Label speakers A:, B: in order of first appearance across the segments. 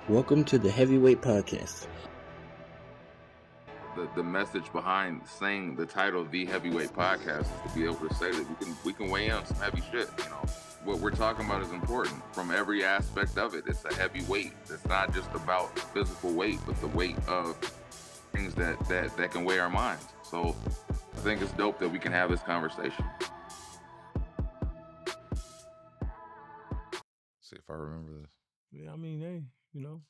A: Welcome to the Heavyweight Podcast.
B: The message behind saying the title The Heavyweight Podcast is to be able to say that we can weigh in on some heavy shit. You know, what we're talking about is important from every aspect of it. It's a heavy weight. It's not just about physical weight, but the weight of things that can weigh our minds. So I think it's dope that we can have this conversation.
C: See if I remember this.
D: Yeah, I mean, hey, you know.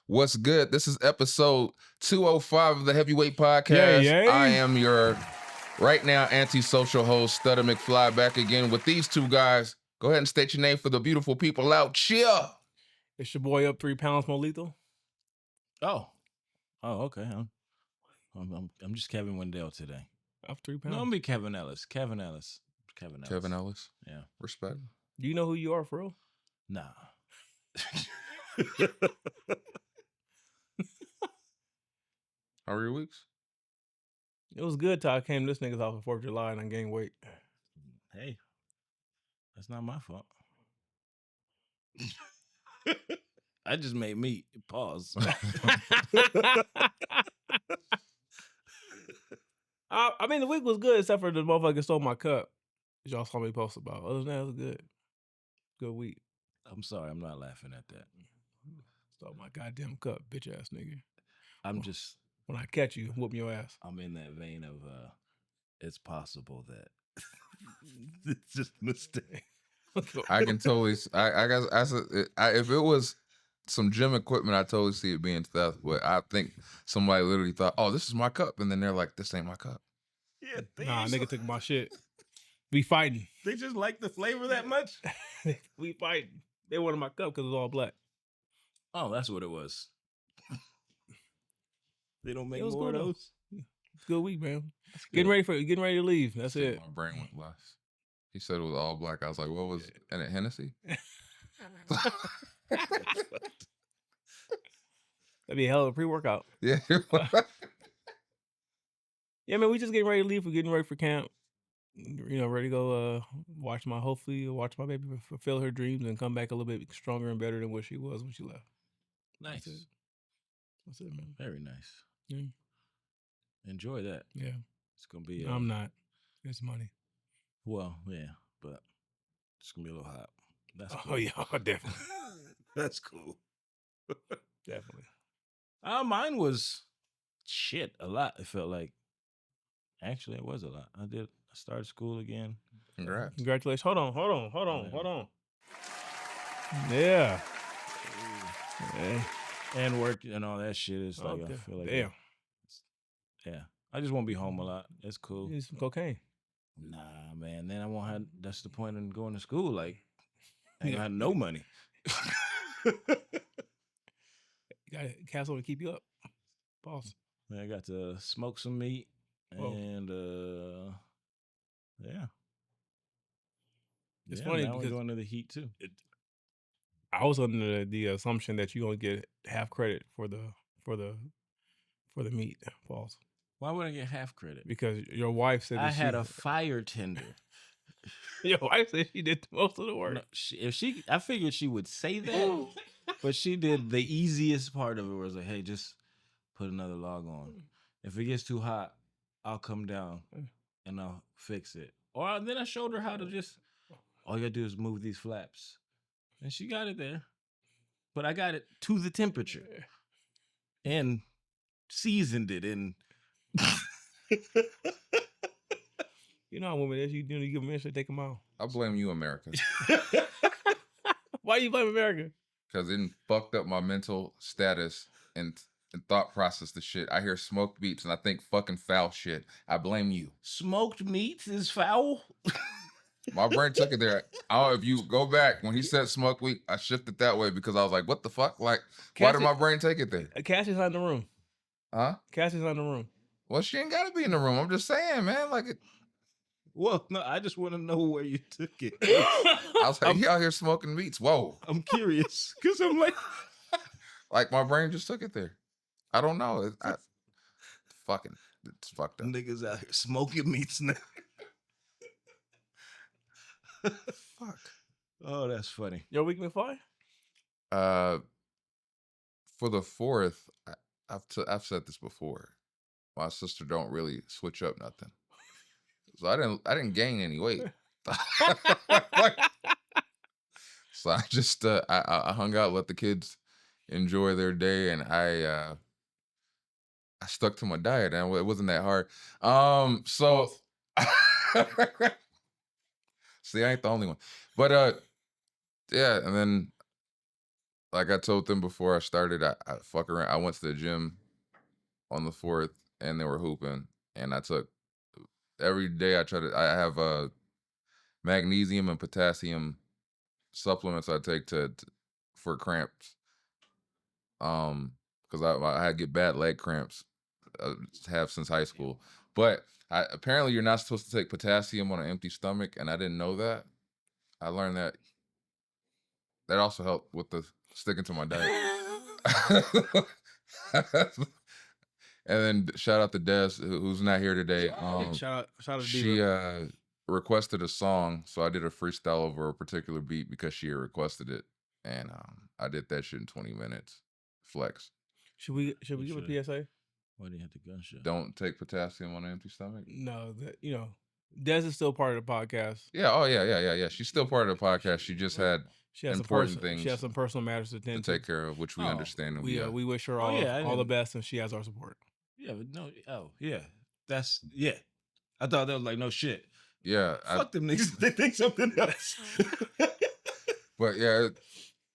C: What's good? This is episode 205 of the Heavyweight Podcast.
D: Yay.
C: I am your right now antisocial host, Stutter McFly, back again with these two guys. Go ahead and state your name for the beautiful people out here.
D: It's your boy up 3 pounds more lethal.
E: Oh, okay. I'm just Kevin Wendell today.
D: Up 3 pounds.
E: No, I'm be Kevin Ellis. Kevin Ellis.
C: Kevin Ellis.
E: Yeah.
C: Respect.
D: Do you know who you are for real?
E: Nah.
C: How are your weeks?
D: It was good till I came to this nigga's off of 4th of July and I gained weight.
E: Hey, that's not my fault. I just made meat. Pause.
D: I mean, the week was good except for the motherfucker stole my cup. Y'all saw me post about. Other than that, it was good. Good week.
E: I'm sorry, I'm not laughing at that.
D: Stole my goddamn cup, bitch ass nigga.
E: I'm just...
D: When I catch you, whoop your ass.
E: I'm in that vein of it's possible that it's just a mistake.
C: I can totally. I guess if it was some gym equipment, I totally see it being theft. But I think somebody literally thought, "Oh, this is my cup," and then they're like, "This ain't my cup."
E: Yeah,
D: Nah, nigga took my shit. We fighting.
E: They just like the flavor that much?
D: We fighting. They wanted my cup because it's all black.
E: Oh, that's what it was. They don't make
D: It was
E: more of
D: good, though.
E: those?
D: It's a good week, man.
E: That's
D: Getting
E: good.
D: ready to leave. That's it.
C: My brain went last. He said it was all black. I was like, "What was in it? Hennessy?"
D: That'd be a hell of a pre-workout.
C: Yeah.
D: Yeah, man, we just getting ready to leave. We're getting ready for camp. You know, ready to go hopefully watch my baby fulfill her dreams and come back a little bit stronger and better than what she was when she left.
E: Nice.
D: That's it, man.
E: Very nice.
D: Yeah.
E: Enjoy that.
D: Yeah.
E: It's going to be...
D: I'm not. It's money.
E: Well, yeah, but it's going to be a little hot. That's cool.
D: Oh, yeah, definitely.
E: That's cool.
D: Definitely.
E: Mine was a lot. It felt like. Actually, it was a lot. I started school again.
C: Congrats.
D: Congratulations. Hold on. Yeah.
E: And work and all that shit. It's like,
D: Okay.
E: I feel like...
D: Damn.
E: Yeah. I just won't be home a lot. It's cool.
D: You need some cocaine.
E: Nah, man. Then I won't have... That's the point in going to school. Like, I ain't gonna have no money.
D: You got to castle to keep you up. Boss.
E: I got to smoke some meat. And yeah.
D: It's funny
E: now
D: because
E: we're going to the heat too.
D: I was under the assumption that you're gonna get half credit for the meat. False.
E: Why would I get half credit?
D: Because your wife said that
E: I had a fire tender.
D: Your wife said she did most of the work.
E: No, I figured she would say that, but she did the easiest part of it. Was like, hey, just put another log on. If it gets too hot, I'll come down and I'll fix it. Or then I showed her how to just, all you gotta do is move these flaps. And she got it there. But I got it to the temperature. And seasoned it in.
D: You know how women is. You give them in, take them out.
C: I blame you, America.
D: Why you blame America?
C: Because it fucked up my mental status and thought process the shit. I hear smoked meats and I think fucking foul shit. I blame you.
E: Smoked meats is foul?
C: My brain took it there. If you go back, when he said smoked meat, I shifted that way because I was like, what the fuck? Like, why did my brain take it there?
D: Cassie's not in the room.
C: Huh?
D: Cassie's not in the room.
C: Well, she ain't got to be in the room. I'm just saying, man. Like,
E: Well, no, I just want to know where you took it.
C: I was like, he out here smoking meats. Whoa.
E: I'm curious. Because I'm like...
C: Like, my brain just took it there. I don't know. It's fucked up.
E: Niggas out here smoking meats now.
C: Fuck.
E: Oh, that's funny.
D: Your week McFly?
C: for the 4th, I've said this before. My sister don't really switch up nothing, so I didn't gain any weight. Like, so I just I hung out, let the kids enjoy their day, and I stuck to my diet, and it wasn't that hard. So see, I ain't the only one, but yeah, and then like I told them before I started, I fuck around. I went to the gym on the 4th, and they were hooping, and I took every day. I have magnesium and potassium supplements I take for cramps. Because I get bad leg cramps, have since high school. But apparently you're not supposed to take potassium on an empty stomach, and I didn't know that. I learned that. That also helped with the sticking to my diet. And then shout out to Des, who's not here today.
D: Shout out to
C: She requested a song, so I did a freestyle over a particular beat because she had requested it, and I did that shit in 20 minutes. Flex.
D: Should we give a PSA?
E: Why do you have the gunshot?
C: Don't take potassium on an empty stomach.
D: No, Des is still part of the podcast.
C: Yeah. Oh yeah. She's still part of the podcast. She just had important things.
D: She has some personal matters to attend
C: to take care of, which we understand. And
D: we wish her all the best, and she has our support.
E: Yeah, but no. Oh, yeah. That's I thought that was like no shit.
C: Yeah.
E: Fuck them niggas. They think something else.
C: But yeah,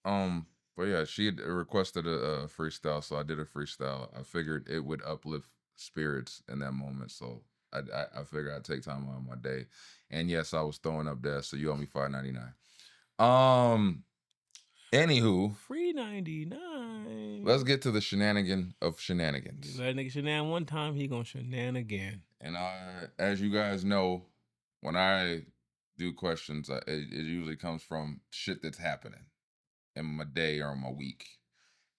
C: but yeah, she had requested a freestyle, so I did a freestyle. I figured it would uplift spirits in that moment, so I figured I'd take time out of my day. And yes, I was throwing up there, so you owe me $5.99. Anywho,
D: free 99.
C: Let's get to the shenanigan of shenanigans.
D: That nigga shenan one time, he gonna shenan again.
C: And as you guys know, when I do questions, it usually comes from shit that's happening in my day or my week.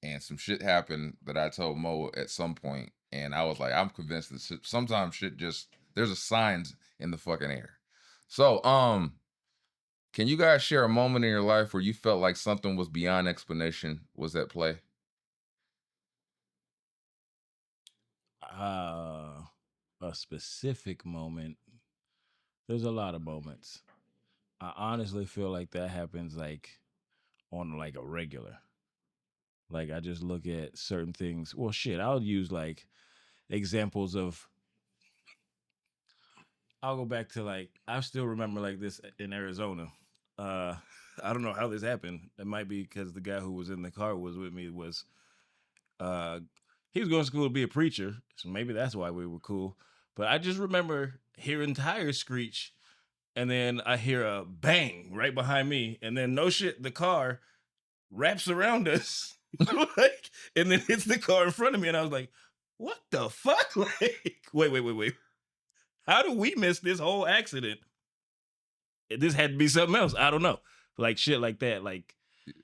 C: And some shit happened that I told Mo at some point, and I was like, I'm convinced that sometimes shit just, there's a signs in the fucking air. So, can you guys share a moment in your life where you felt like something was beyond explanation was at play?
E: A specific moment. There's a lot of moments. I honestly feel like that happens like on like a regular. Like I just look at certain things. Well, shit, I'll use like examples of. I'll go back to like I still remember like this in Arizona. I don't know how this happened. It might be because the guy who was in the car was with me was he was going to school to be a preacher, so maybe that's why we were cool. But I just remember hearing tires screech, and then I hear a bang right behind me, and then no shit, the car wraps around us, like, and then hits the car in front of me, and I was like, "What the fuck?" Like, wait. How do we miss this whole accident? This had to be something else. I don't know. Like shit like that. Like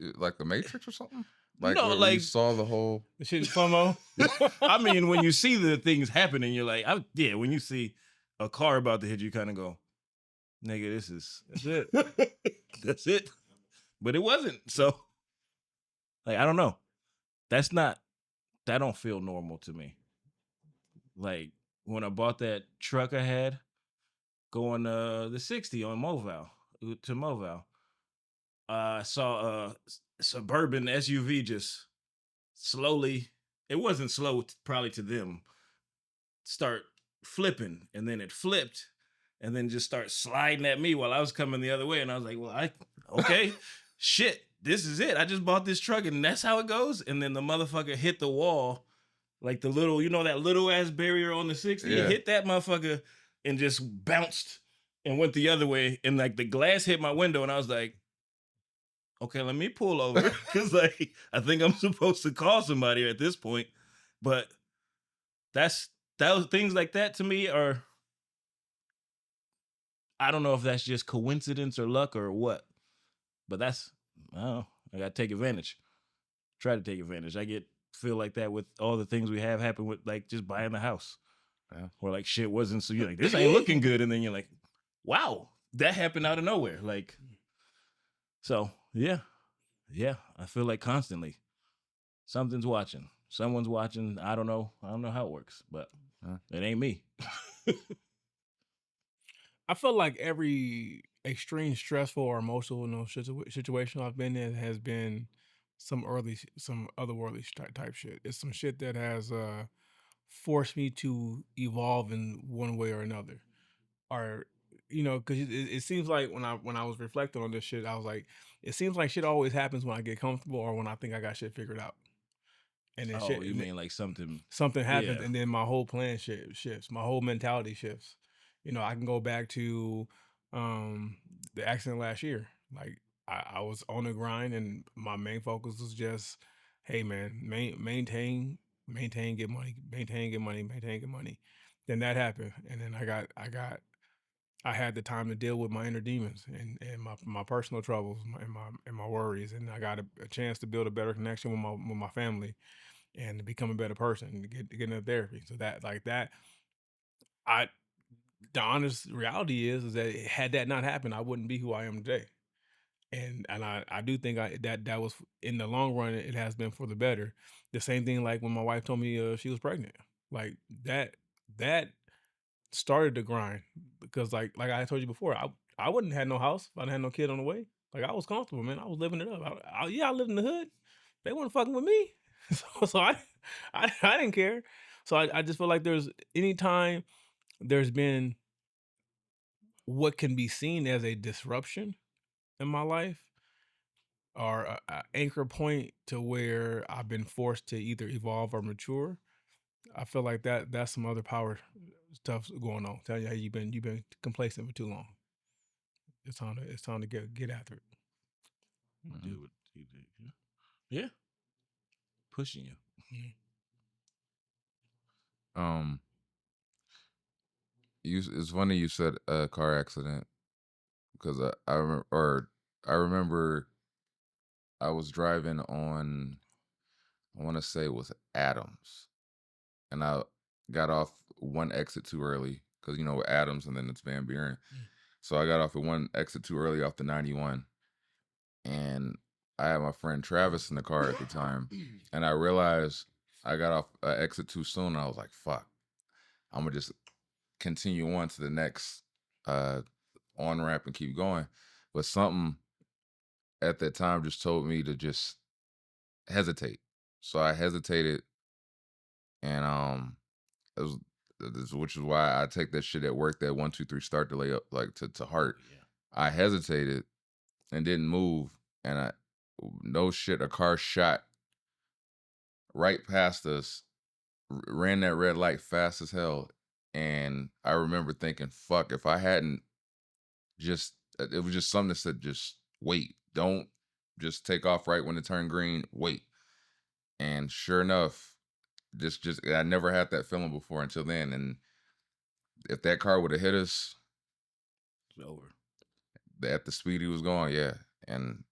C: the Matrix or something? Like,
E: no, like
C: you saw the whole
D: shit FOMO.
E: I mean, when you see the things happening, you're like, when you see a car about to hit you, kind of go, nigga, that's it. That's it. But it wasn't. So, like, I don't know. That don't feel normal to me. Like, when I bought that truck I had going the 60 on Moval, I saw a Suburban SUV just slowly, it wasn't slow probably to them, start flipping, and then it flipped and then just start sliding at me while I was coming the other way. And I was like, well, okay, shit, this is it. I just bought this truck and that's how it goes. And then the motherfucker hit the wall, like the little, that little ass barrier on the 60. Yeah. It hit that motherfucker and just bounced and went the other way. And like the glass hit my window and I was like, okay, let me pull over because like I think I'm supposed to call somebody at this point. But things like that to me are, I don't know if that's just coincidence or luck or what. But I gotta take advantage. Try to take advantage. I feel like that with all the things we have happen with like just buying the house. Yeah. Or like shit wasn't, so you're like, this ain't looking good, and then you're like, wow, that happened out of nowhere. Like, so yeah, I feel like constantly. Something's watching. Someone's watching. I don't know. I don't know how it works, but it ain't me.
D: I feel like every extreme stressful or emotional situation I've been in has been some otherworldly type shit. It's some shit that has forced me to evolve in one way or another. Or because it seems like when I was reflecting on this shit, I was like, it seems like shit always happens when I get comfortable or when I think I got shit figured out. And then
E: Oh, you mean like something?
D: something happens,
E: Yeah.
D: and then my whole plan shifts, my whole mentality shifts. I can go back to the accident last year. Like I was on the grind, and my main focus was just, hey man, maintain, get money, maintain, get money, maintain, get money. Then that happened, and then I had the time to deal with my inner demons and my personal troubles and my worries, and I got a chance to build a better connection with my family and to become a better person and to get into therapy. So that like that, I the honest reality is that had that not happened, I wouldn't be who I am today. And I do think that was in the long run, it has been for the better. The same thing like when my wife told me she was pregnant, like that started the grind because like I told you before, I wouldn't have had no house if I didn't have no kid on the way. Like I was comfortable, man. I was living it up. I lived in the hood. They weren't fucking with me, so I didn't care. So I just feel like there's anytime there's been what can be seen as a disruption in my life or a anchor point to where I've been forced to either evolve or mature. I feel like that's some other power stuff going on. Tell you how you've been complacent for too long. It's time to get after it.
E: Do what you do. Yeah. Pushing you.
C: Um, it's funny you said a car accident because I remember I was driving on, I want to say it was Adams, and I got off one exit too early because Adams and then it's Van Buren. So I got off at one exit too early off the 91, and I had my friend Travis in the car at the time, and I realized I got off exit too soon, and I was like, "Fuck, I'm gonna just continue on to the next on ramp and keep going." But something at that time just told me to just hesitate. So I hesitated, and it was, which is why I take that shit at work, that 1 2 3 start delay up like to heart.
E: Yeah.
C: I hesitated and didn't move, and no shit, a car shot right past us, ran that red light fast as hell, and I remember thinking, "Fuck, if I hadn't just," it was just something that said, "Just wait, don't just take off right when it turned green, wait." And sure enough, just I never had that feeling before until then, and if that car would have hit us
E: It's over.
C: at the speed he was going, yeah, and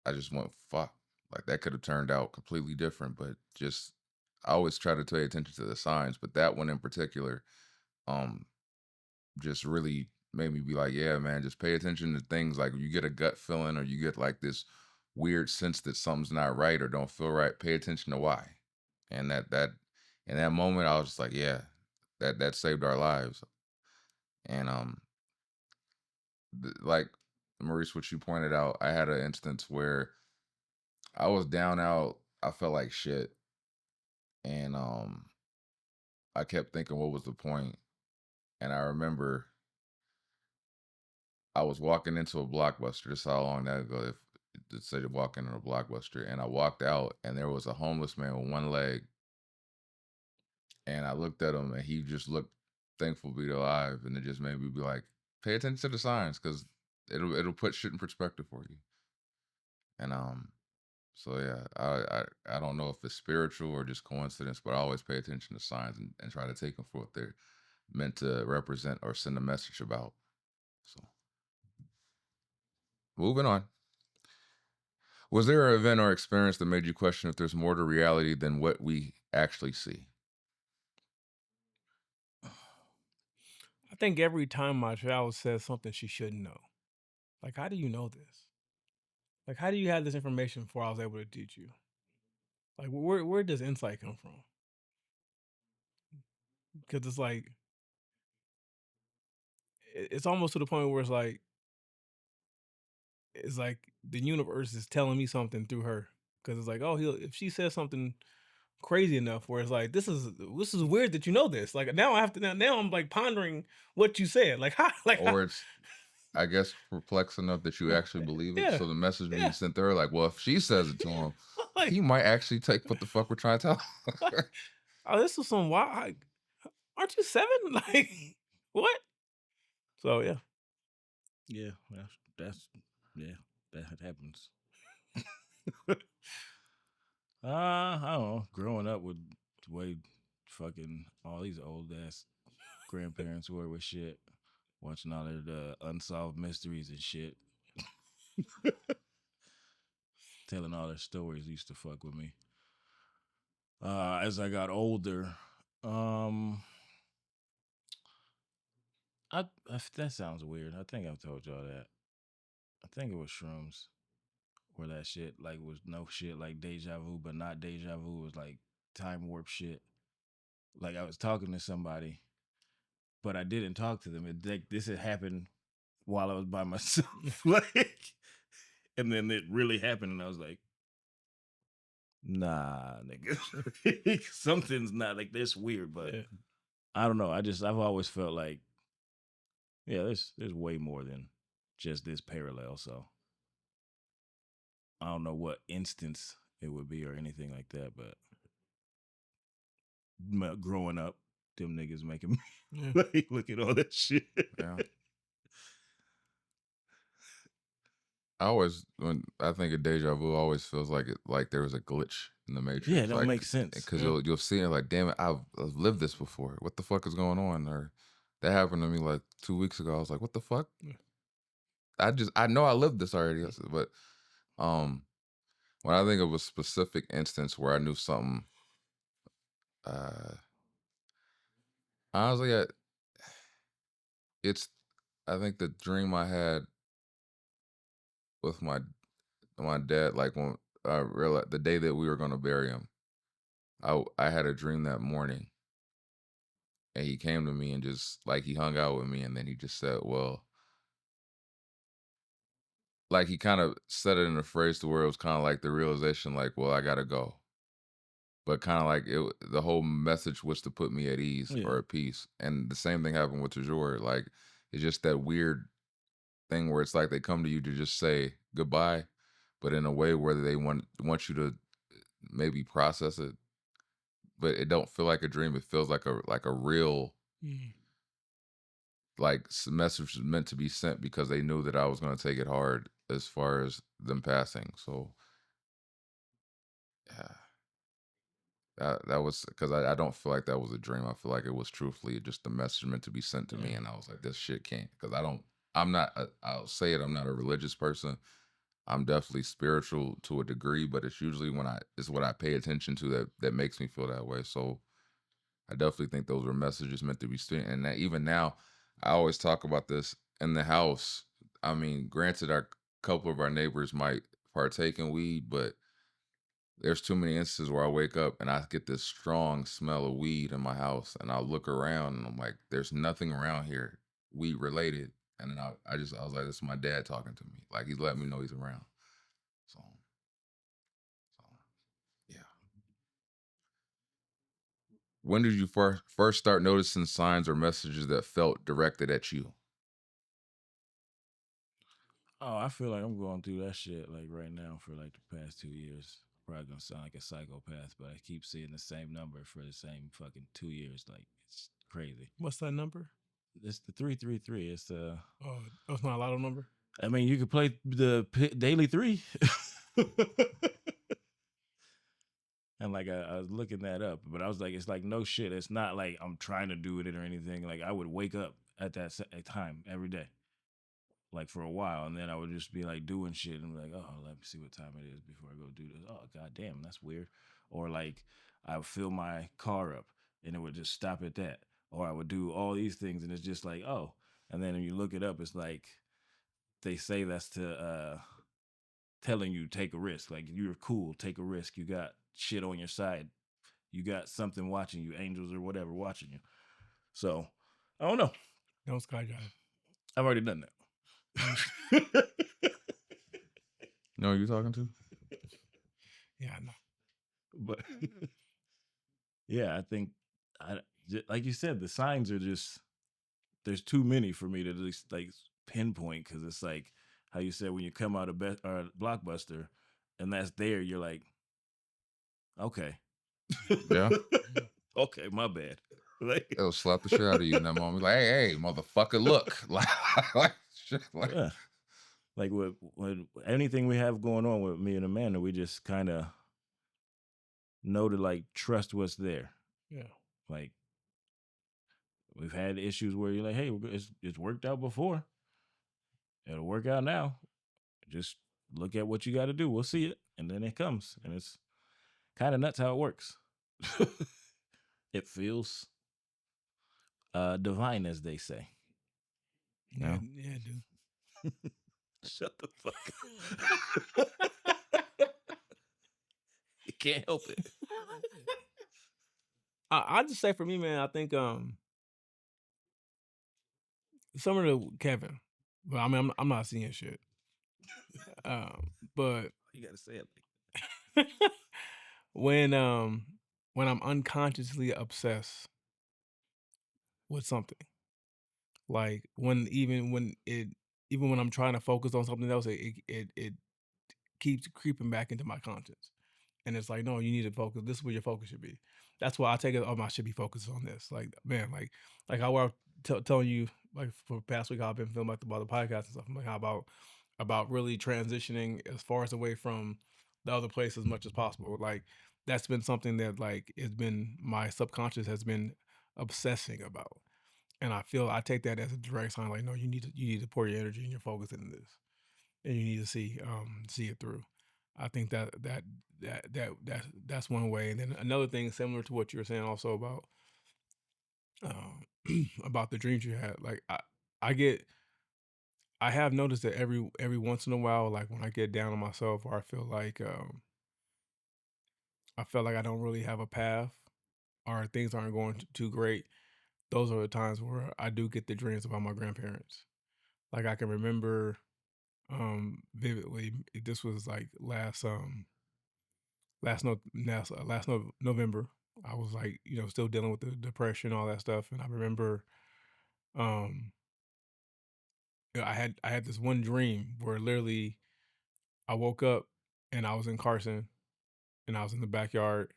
C: I just went, fuck, like that could have turned out completely different. But just I always try to pay attention to the signs, but that one in particular, um, just really made me be like, yeah, man, just pay attention to things like you get a gut feeling or you get like this weird sense that something's not right or don't feel right. Pay attention to why, and that in that moment, I was just like, yeah, that saved our lives, and like Maurice, what you pointed out, I had an instance where I was down out. I felt like shit, and I kept thinking, what was the point? And I remember I was walking into a Blockbuster. This is how long that ago. If it said walking in a Blockbuster, and I walked out, and there was a homeless man with one leg, and I looked at him, and he just looked thankful to be alive, and it just made me be like, pay attention to the signs, because it'll put shit in perspective for you, and So yeah, I don't know if it's spiritual or just coincidence, but I always pay attention to signs and try to take them for what they're meant to represent or send a message about. So moving on. Was there an event or experience that made you question if there's more to reality than what we actually see?
D: I think every time my child says something she shouldn't know. Like, how do you know this? Like, how do you have this information before I was able to teach you? Like, where does insight come from? Because it's like it's almost to the point where it's like the universe is telling me something through her. Because it's like, oh, if she says something crazy enough, where it's like, this is weird that you know this. Like now I have to now I'm like pondering what you said. Like how
C: Or it's, I guess, perplexed enough that you actually believe it.
D: Yeah,
C: So the message
D: yeah.
C: being sent to her, like, well, if she says it to him,
D: Like,
C: he might actually take what the fuck we're trying to tell him.
D: like, oh, this is some wild. Aren't you 7? Like what? So yeah.
E: Yeah, that's yeah, that happens. I don't know. Growing up with the way fucking all these old ass grandparents were with shit, watching all of the unsolved mysteries and shit, telling all their stories used to fuck with me. As I got older, um, that sounds weird. I think I've told y'all that. I think it was shrooms, where that shit like was no shit like deja vu, but not deja vu. It was like time warp shit. Like I was talking to somebody, but I didn't talk to them. Like this had happened while I was by myself, like, and then it really happened, and I was like, nah, nigga, something's not like this weird, but
D: Yeah.
E: I don't know. I've always felt like, yeah, there's way more than just this parallel. So I don't know what instance it would be or anything like that, but growing up, them niggas making me
D: Yeah.
E: like look at all that shit.
C: Yeah. I always, when I think of deja vu, always feels like there was a glitch in the Matrix.
E: Yeah, it don't
C: like,
E: make sense.
C: because
D: Yeah.
C: you'll see it like, damn it, I've lived this before. What the fuck is going on? Or that happened to me like 2 weeks ago. I was like, what the fuck?
D: Yeah.
C: I know I lived this already. But when I think of a specific instance where I knew something, honestly, it's I think the dream I had with my dad, like when I realized the day that we were going to bury him, I had a dream that morning, and he came to me and just like he hung out with me, and then he just said, well, like he kind of said it in a phrase to where it was kind of like the realization, like, well, I gotta go, but kind of like the whole message was to put me at ease
E: Yeah.
C: or at peace. And the same thing happened with Tajor. Like it's just that weird thing where it's like they come to you to just say goodbye, but in a way where they want you to maybe process it, but it don't feel like a dream. It feels like a real like message was meant to be sent because they knew that I was going to take it hard as far as them passing. So yeah, that was because I don't feel like that was a dream. I feel like it was truthfully just the message meant to be sent to me, and I was like, this shit can't, because I'm not I'll say it, I'm not a religious person. I'm definitely spiritual to a degree, but it's usually it's what I pay attention to that makes me feel that way. So I definitely think those were messages meant to be sent. And that even now, I always talk about this in the house. I mean, granted, a couple of our neighbors might partake in weed, but there's too many instances where I wake up and I get this strong smell of weed in my house, and I look around and I'm like, there's nothing around here weed related. And then I was like, this is my dad talking to me. Like he's letting me know he's around. So yeah. When did you first start noticing signs or messages that felt directed at you?
E: Oh, I feel like I'm going through that shit like right now for like the past 2 years. Probably gonna sound like a psychopath, but I keep seeing the same number for the same fucking 2 years. Like it's crazy.
D: What's that number?
E: It's the 333. It's the.
D: Oh, it's not a lotto number.
E: I mean, you could play the daily 3. And like I was looking that up, but I was like, it's like no shit. It's not like I'm trying to do it or anything. Like I would wake up at that time every day, like for a while, and then I would just be like doing shit and be like, oh, let me see what time it is before I go do this. Oh, goddamn, that's weird. Or like I would fill my car up and it would just stop at that. Or I would do all these things and it's just like, oh, and then when you look it up, it's like they say that's to telling you take a risk. Like you're cool, take a risk. You got shit on your side. You got something watching you, angels or whatever watching you. So I don't know.
D: Don't skydive.
E: I've already done that.
C: You know who you talking to?
D: Yeah, I know.
E: But yeah, I think like you said, the signs are just there's too many for me to just like pinpoint, because it's like how you said when you come out of Blockbuster and that's there, you're like, okay,
C: Yeah.
E: okay, my bad. Like,
C: It'll slap the shit out of you in that moment. Like, hey, motherfucker, look. like, shit, like,
E: yeah. Like with anything we have going on with me and Amanda, we just kind of know to like trust what's there.
D: Yeah.
E: Like we've had issues where you're like, hey, it's worked out before. It'll work out now. Just look at what you got to do. We'll see it. And then it comes. And it's kind of nuts how it works. It feels divine, as they say.
D: Yeah, yeah, dude.
E: Shut the fuck up. You can't help it.
D: I just say for me, man, I think similar to Kevin. But I mean, I'm not seeing shit. But
E: You got to say it.
D: when I'm unconsciously obsessed with something, like even when I'm trying to focus on something else, it keeps creeping back into my conscience. And it's like, no, you need to focus. This is where your focus should be. That's why I take it. Oh, I should be focused on this. Like, man, like how I was telling you, like for the past week, how I've been feeling like about the podcast and stuff. I'm like, how about really transitioning as far as away from the other place as much as possible. Like that's been something that like it's been my subconscious has been obsessing about. And I take that as a direct sign, like, no, you need to pour your energy and your focus into this, and you need to see it through. I think that's one way. And then another thing similar to what you were saying also about about the dreams you had. Like I have noticed that every once in a while, like when I get down on myself or I feel like I don't really have a path or things aren't going too great, those are the times where I do get the dreams about my grandparents. Like I can remember vividly. This was like November. I was like, still dealing with the depression, all that stuff, and I remember, um, I had this one dream where literally I woke up and I was in Carson and I was in the backyard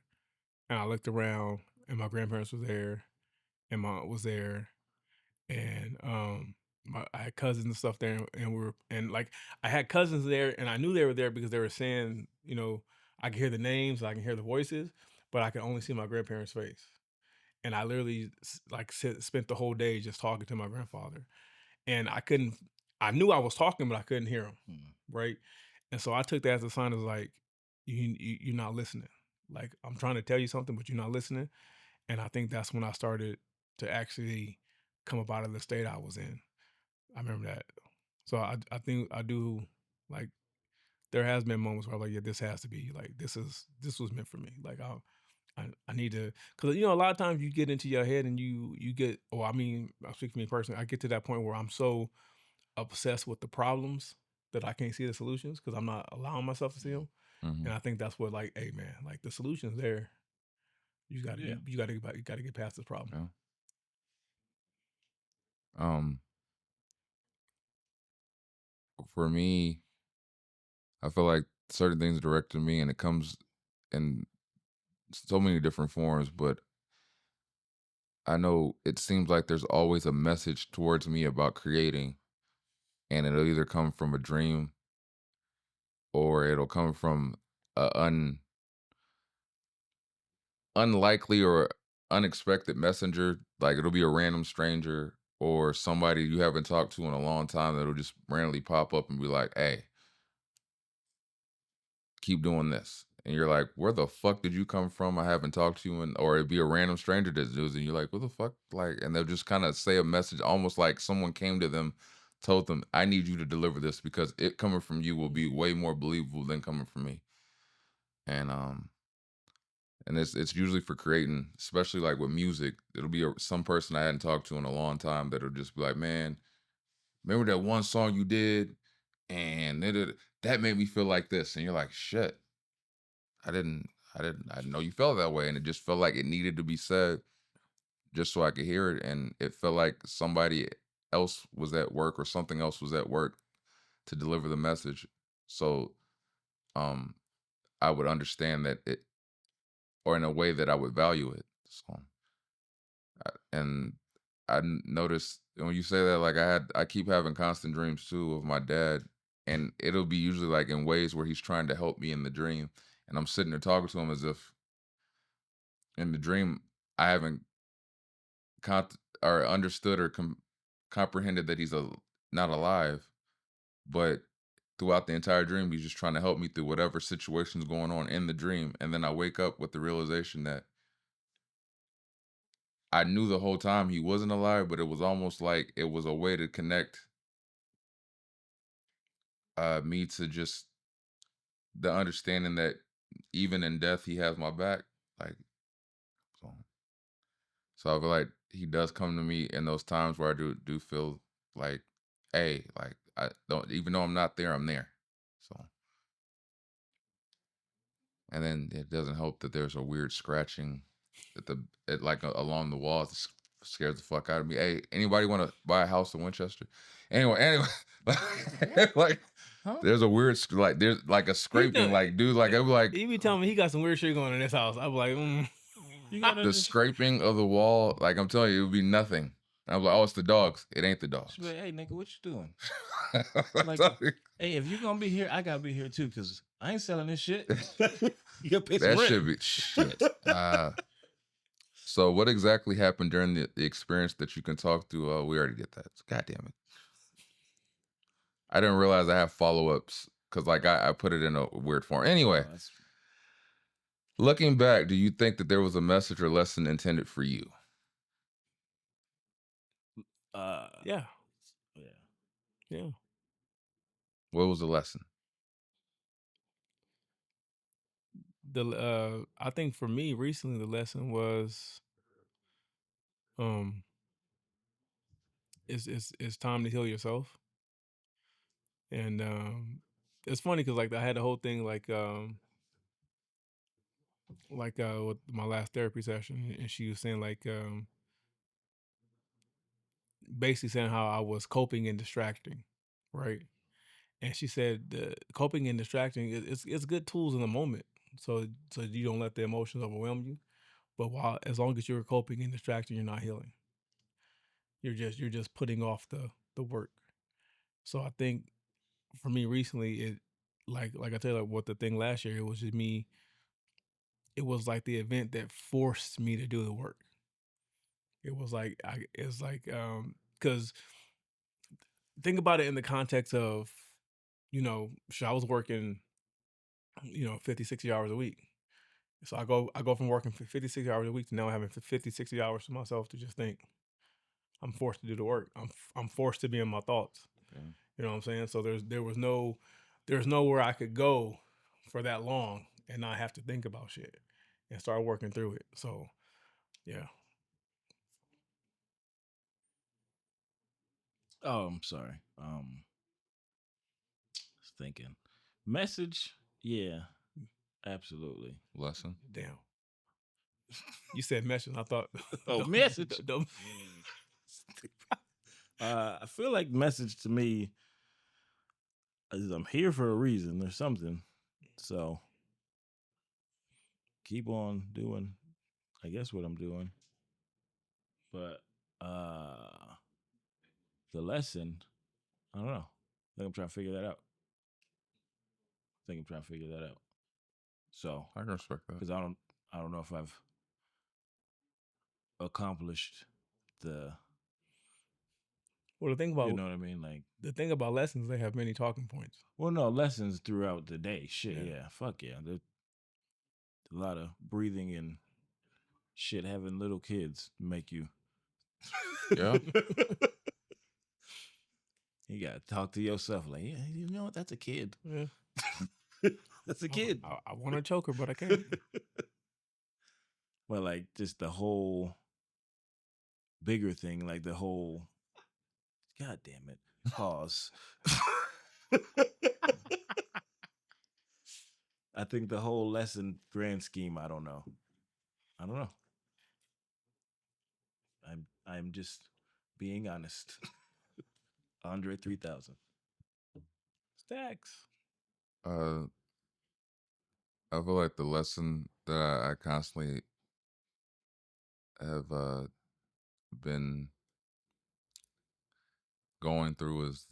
D: and I looked around and my grandparents was there and my aunt was there and I had cousins and stuff there and like I had cousins there and I knew they were there because they were saying, I could hear the names, I can hear the voices, but I could only see my grandparents' face. And I literally spent the whole day just talking to my grandfather. And I knew I was talking, but I couldn't hear him. Right. And so I took that as a sign of like, you're not listening. Like I'm trying to tell you something, but you're not listening. And I think that's when I started to actually come up out of the state I was in. I remember that. So I think I do like there has been moments where I'm like, yeah, this has to be like this was meant for me. Like I need to, because a lot of times you get into your head and you get. Oh, I mean, I'll speak for me personally. I get to that point where I'm so obsessed with the problems that I can't see the solutions because I'm not allowing myself to see them.
C: Mm-hmm.
D: And I think that's what like, hey man, like the solution's there. You got to you got to get past this problem.
C: Yeah. For me, I feel like certain things direct to me, and it comes in so many different forms, but I know it seems like there's always a message towards me about creating, and it'll either come from a dream or it'll come from a unlikely or unexpected messenger. Like it'll be a random stranger or somebody you haven't talked to in a long time that'll just randomly pop up and be like, hey, keep doing this. And you're like, where the fuck did you come from? I haven't talked to you. Or it'd be a random stranger that does, and you're like, what the fuck? Like, and they'll just kind of say a message almost like someone came to them, told them, I need you to deliver this because it coming from you will be way more believable than coming from me. And And it's usually for creating, especially like with music. It'll be some person I hadn't talked to in a long time that'll just be like, man, remember that one song you did, and that made me feel like this, and you're like, shit, I didn't know you felt that way, and it just felt like it needed to be said, just so I could hear it, and it felt like somebody else was at work or something else was at work to deliver the message, so I would understand that it, or in a way that I would value it. So, and I noticed when you say that, like I keep having constant dreams too of my dad, and it'll be usually like in ways where he's trying to help me in the dream, and I'm sitting there talking to him as if in the dream I haven't or understood or comprehended that he's not alive, but throughout the entire dream he's just trying to help me through whatever situation's going on in the dream, and then I wake up with the realization that I knew the whole time he wasn't alive, but it was almost like it was a way to connect me to just the understanding that even in death he has my back. Like, so, so I feel like he does come to me in those times where I do feel like, hey, like I don't, even though I'm not there, I'm there. So, and then it doesn't help that there's a weird scratching along the walls. Scares the fuck out of me. Hey, anybody want to buy a house in Winchester? Anyway, like
E: Huh?
C: there's a weird there's like a scraping, like dude, like I'm like
D: He be telling me he got some weird shit going in this house. I'm like,
E: You gotta
C: the
E: just
C: scraping of the wall. Like I'm telling you, it would be nothing. I'm like, oh, it's the dogs. It ain't the dogs.
E: be like, hey nigga, what you doing?
C: I'm
E: Like,
C: telling you,
E: hey, if you gonna be here, I gotta be here too, cause I ain't selling this shit. You gotta pay some
C: that
E: rent.
C: should be shit. So what exactly happened during the experience that you can talk to? We already did that. God damn it. I didn't realize I have follow-ups because like I put it in a weird form. Anyway,
E: that's-
C: looking back, do you think that there was a message or lesson intended for you?
D: yeah,
E: yeah.
D: yeah.
C: What was the lesson?
D: I think for me recently the lesson was it's time to heal yourself. And it's funny because like I had the whole thing with my last therapy session, and she was saying like basically saying how I was coping and distracting, right? And she said the coping and distracting it's good tools in the moment, so you don't let the emotions overwhelm you. But as long as you're coping and distracting, you're not healing. You're just putting off the work. So I think for me recently, it like I tell you, like what the thing last year, it was just me. It was like the event that forced me to do the work. It was like it's like because think about it in the context of I was working 50, 60 hours a week. So I go from working for 50, 60 hours a week to now having 50, 60 hours to myself to just think. I'm forced to do the work. I'm forced to be in my thoughts.
C: Okay.
D: You know what I'm saying? So there's nowhere I could go for that long and not have to think about shit and start working through it. So yeah.
E: Oh, I'm sorry. Was thinking. Message, yeah, absolutely.
C: Lesson?
D: Damn. You said message. I thought
E: Oh, message.
D: Don't-
E: I feel like message to me is I'm here for a reason or something. So keep on doing, I guess, what I'm doing. But the lesson, I don't know. I think I'm trying to figure that out. So
C: I can respect that.
E: because I don't know if I've accomplished the.
D: Well, the thing about
E: You know what I mean? Like,
D: the thing about lessons, they have many talking points.
E: well, no, lessons throughout the day. Shit,
D: Yeah.
E: yeah. Fuck yeah. There's a lot of breathing and shit. Having little kids make you.
C: Yeah.
E: You gotta talk to yourself like, yeah, you know what? That's a kid.
D: Yeah.
E: That's a kid.
D: I want to choke her, but I can't.
E: Well, like just the whole bigger thing, like the whole. God damn it! Pause. I think the whole lesson, grand scheme. I don't know. I'm just being honest. Andre 3000.
D: Stacks.
C: Uh, I feel like the lesson that I constantly have been going through is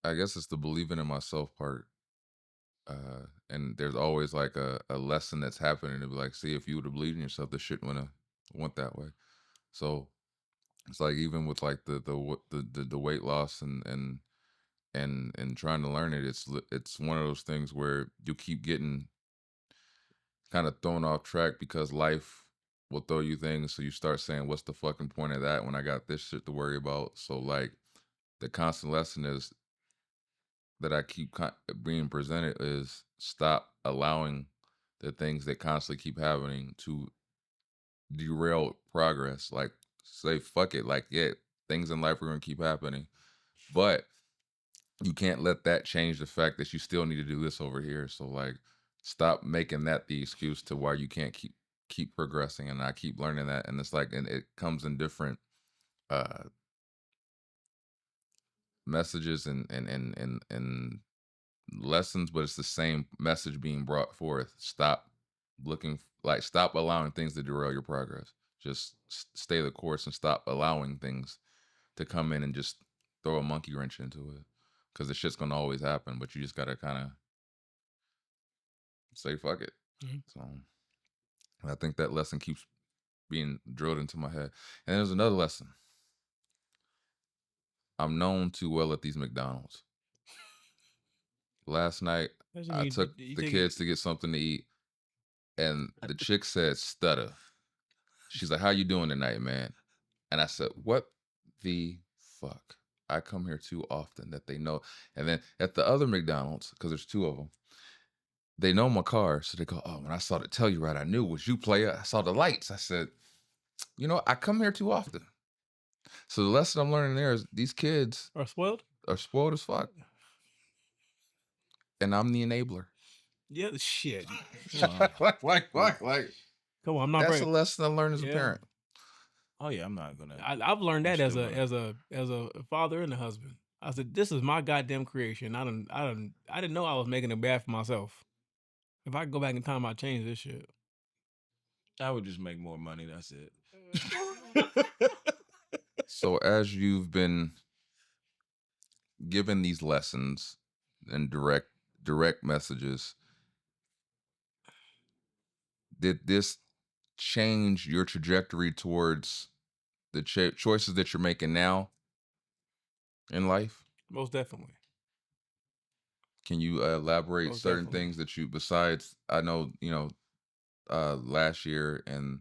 C: I guess it's the believing in myself part. And there's always like a lesson that's happening to be like, see, if you would have believed in yourself, this shit wouldn't have went that way. So it's like even with like the weight loss and trying to learn it, it's one of those things where you keep getting kind of thrown off track because life will throw you things. So you start saying, what's the fucking point of that when I got this shit to worry about? So like the constant lesson is that I keep being presented is stop allowing the things that constantly keep happening to derail progress. Like say, fuck it. Like, yeah, things in life are going to keep happening, but you can't let that change the fact that you still need to do this over here. So like, stop making that the excuse to why you can't keep progressing. And I keep learning that. And it's like, and it comes in different uh messages and lessons, but it's the same message being brought forth. Stop stop allowing things to derail your progress. Just stay the course and stop allowing things to come in and just throw a monkey wrench into it, because the shit's gonna always happen, but you just gotta kind of say fuck it.
D: Mhm.
C: So I think that lesson keeps being drilled into my head. And there's another lesson. I'm known too well at these McDonald's. Last night
D: That's
C: I
D: you,
C: took
D: you
C: the
D: take
C: kids to get something to eat, and the chick said Stutter. She's like, how you doing tonight, man? And I said, what the fuck? I come here too often that they know. And then at the other McDonald's, because there's two of them, they know my car. So they go, oh, when I saw the Telluride, I knew it was you, player. I saw the lights. I said, I come here too often. So the lesson I'm learning there is these kids
D: are spoiled.
C: are spoiled as fuck. And I'm the enabler.
D: Yeah, shit.
C: like,
D: Come on, I'm not
C: that's
D: very.
C: a lesson I learned as a
D: Yeah.
C: parent.
E: Oh yeah, I'm not gonna.
D: I've learned that
E: I'm
D: as
E: still
D: as a father and a husband. I said, this is my goddamn creation. I didn't know I was making it bad for myself. If I could go back in time, I'd change this shit.
E: I would just make more money. That's it.
C: So as you've been given these lessons and direct messages, did this change your trajectory towards the choices that you're making now in life?
D: Most definitely.
C: Can you elaborate
D: Most
C: certain
D: definitely.
C: things that you, besides, I know, last year and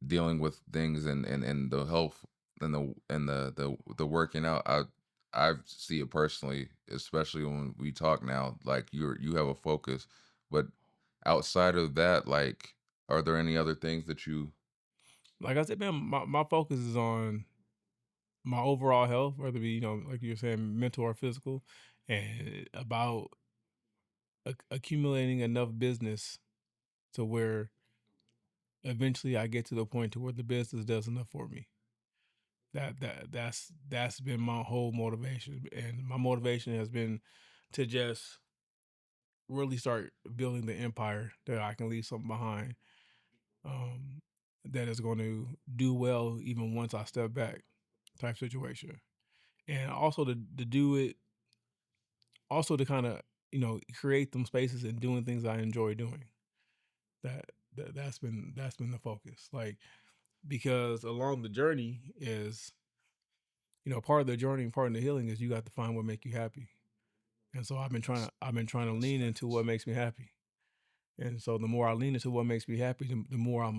C: dealing with things and the health and the working out, I see it personally, especially when we talk now, like you have a focus, but outside of that, like, are there any other things that you?
D: Like I said, man, my focus is on my overall health, whether it be, like you were saying, mental or physical, and about accumulating enough business to where eventually I get to the point to where the business does enough for me. That's been my whole motivation, and my motivation has been to just really start building the empire that I can leave something behind, um, that is going to do well even once I step back, type situation, and also to do it, also to kind of create them spaces and doing things I enjoy doing. That's been the focus, like, because along the journey is, part of the journey and part of the healing is you got to find what make you happy. And so I've been trying to lean into what makes me happy. And so the more I lean into what makes me happy, the more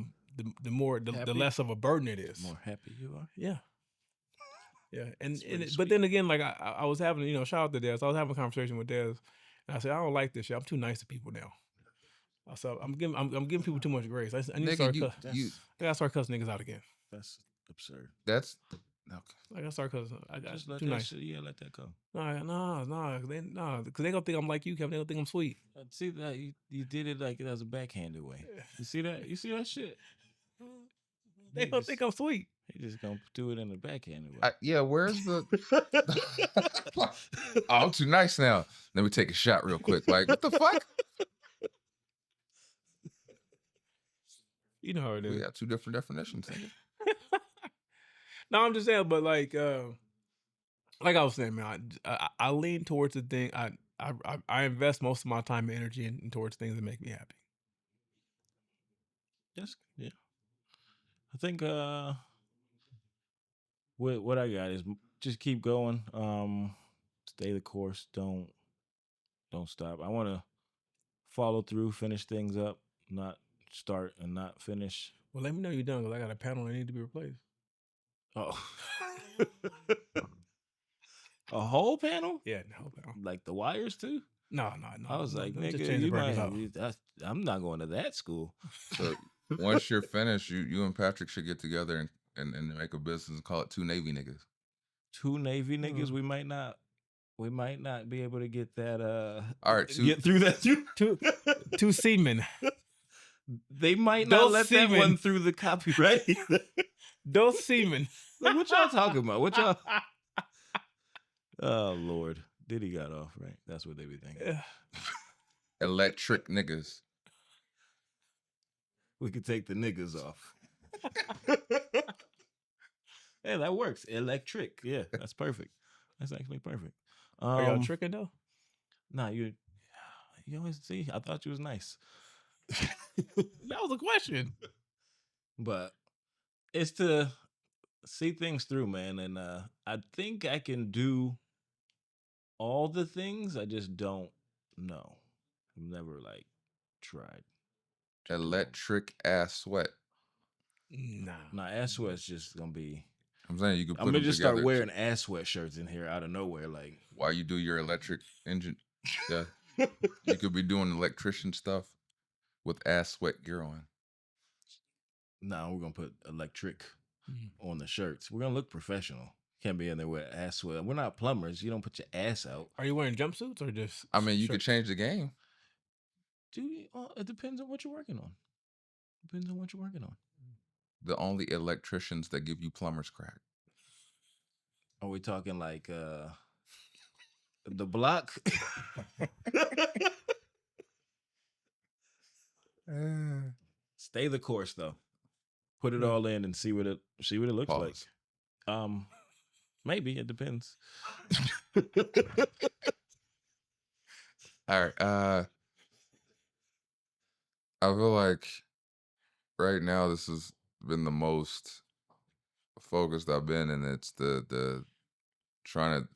D: the
E: Happy?
D: less of a burden it is.
E: The more happy you are.
D: Yeah. Yeah. And,
E: That's pretty
D: but
E: sweet.
D: then again, like I was having, shout out to Des. I was having a conversation with Des, and I said, I don't like this shit. I'm too nice to people now. So I'm giving people too much grace. I need to
C: Nigga,
D: start.
C: you
D: I gotta start cussing niggas out again.
E: That's absurd.
C: that's okay.
D: I gotta start cussing. I got
E: Just let
D: too
E: that
D: nice.
E: shit. Yeah, let that go.
D: No, because they gonna think I'm like you, Kevin. They gonna think I'm sweet.
E: See that you did it like it was a backhanded way. You see that? You see that shit?
D: They gonna think I'm sweet.
E: He just gonna do it in a backhanded way.
C: Yeah, where's the oh, I'm too nice now. Let me take a shot real quick. Like, what the fuck?
D: You know how it is.
C: We got two different definitions. Nigga.
D: No, I'm just saying, but like I was saying, man, I lean towards the thing. I invest most of my time and energy in towards things that make me happy.
E: Yes, yeah. I think what I got is just keep going. Stay the course. Don't stop. I want to follow through, finish things up, not start and not finish.
D: Well, let me know you're done because I got a panel that need to be replaced.
E: Oh. A whole panel?
D: Yeah, the whole panel.
E: Like the wires too?
D: No.
E: I was like,
D: just
E: nigga,
D: change the
E: you
D: burgers
E: might,
D: out.
E: I'm not going to that school.
C: So once you're finished, you and Patrick should get together and make a business and call it Two Navy Niggas.
E: Two Navy niggas, we might not be able to get that
C: All right,
E: get through that
D: Two seamen.
E: They might not
D: Those
E: let
D: seamen.
E: that one through the copyright.
D: Those seamen.
E: Like, what y'all talking about? What y'all? Oh Lord, Diddy got off, right? That's what they be thinking.
C: Electric Niggas.
E: We could take the niggas off. Hey, that works. Electric. Yeah, that's perfect. That's actually perfect.
D: Are y'all tricking though?
E: Nah, you always see. I thought you was nice.
D: That was a question.
E: But it's to see things through, man. And I think I can do all the things. I just don't know. I've never like tried.
C: Electric ass sweat.
E: Nah, ass sweat's just gonna be.
C: I'm saying you could put
E: I'm gonna
C: them
E: just
C: together.
E: start wearing ass sweatshirts in here out of nowhere, like
C: while you do your electric engine. Yeah, you could be doing electrician stuff with ass sweat gear on.
E: No, we're gonna put electric on the shirts. We're gonna look professional. Can't be in there with ass sweat. We're not plumbers. You don't put your ass out.
D: Are you wearing jumpsuits or just?
C: I mean, you could change the game.
E: Dude, it depends on what you're working on. Depends on what you're working on.
C: The only electricians that give you plumber's crack.
E: Are we talking like the block? Stay the course though. Put it all in and see what it looks
C: Pause.
E: like. Maybe it depends.
C: All right. I feel like right now this has been the most focused I've been, and it's the trying to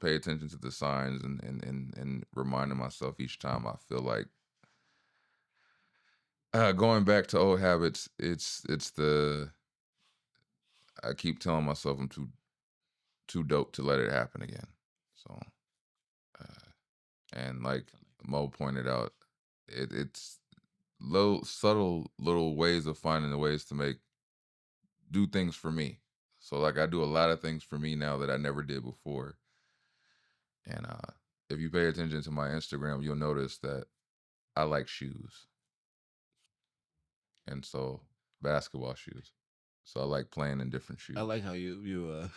C: pay attention to the signs and reminding myself each time I feel like going back to old habits. It's the I keep telling myself I'm too dope to let it happen again. So and like Mo pointed out, it's subtle little ways of finding the ways to do things for me. So like I do a lot of things for me now that I never did before. And if you pay attention to my Instagram, you'll notice that I like shoes. And so basketball shoes. So I like playing in different shoes.
E: I like how you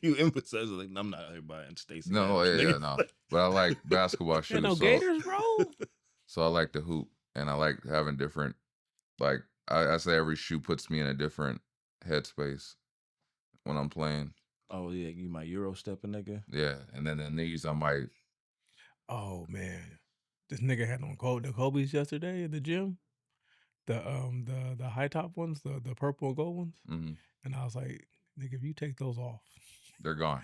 E: you emphasize like I'm not here buying Stacey.
C: No, yeah, no. But I like basketball shoes.
D: No Gators, bro.
C: So I like to hoop, and I like having different. Like I say, every shoe puts me in a different headspace when I'm playing.
E: Oh yeah, you my Euro stepping nigga.
C: Yeah, and then the knees I might.
D: Oh man, this nigga had on the Kobe's yesterday in the gym. The high top ones, the purple and gold ones, and I was like, nigga, if you take those off,
C: they're gone.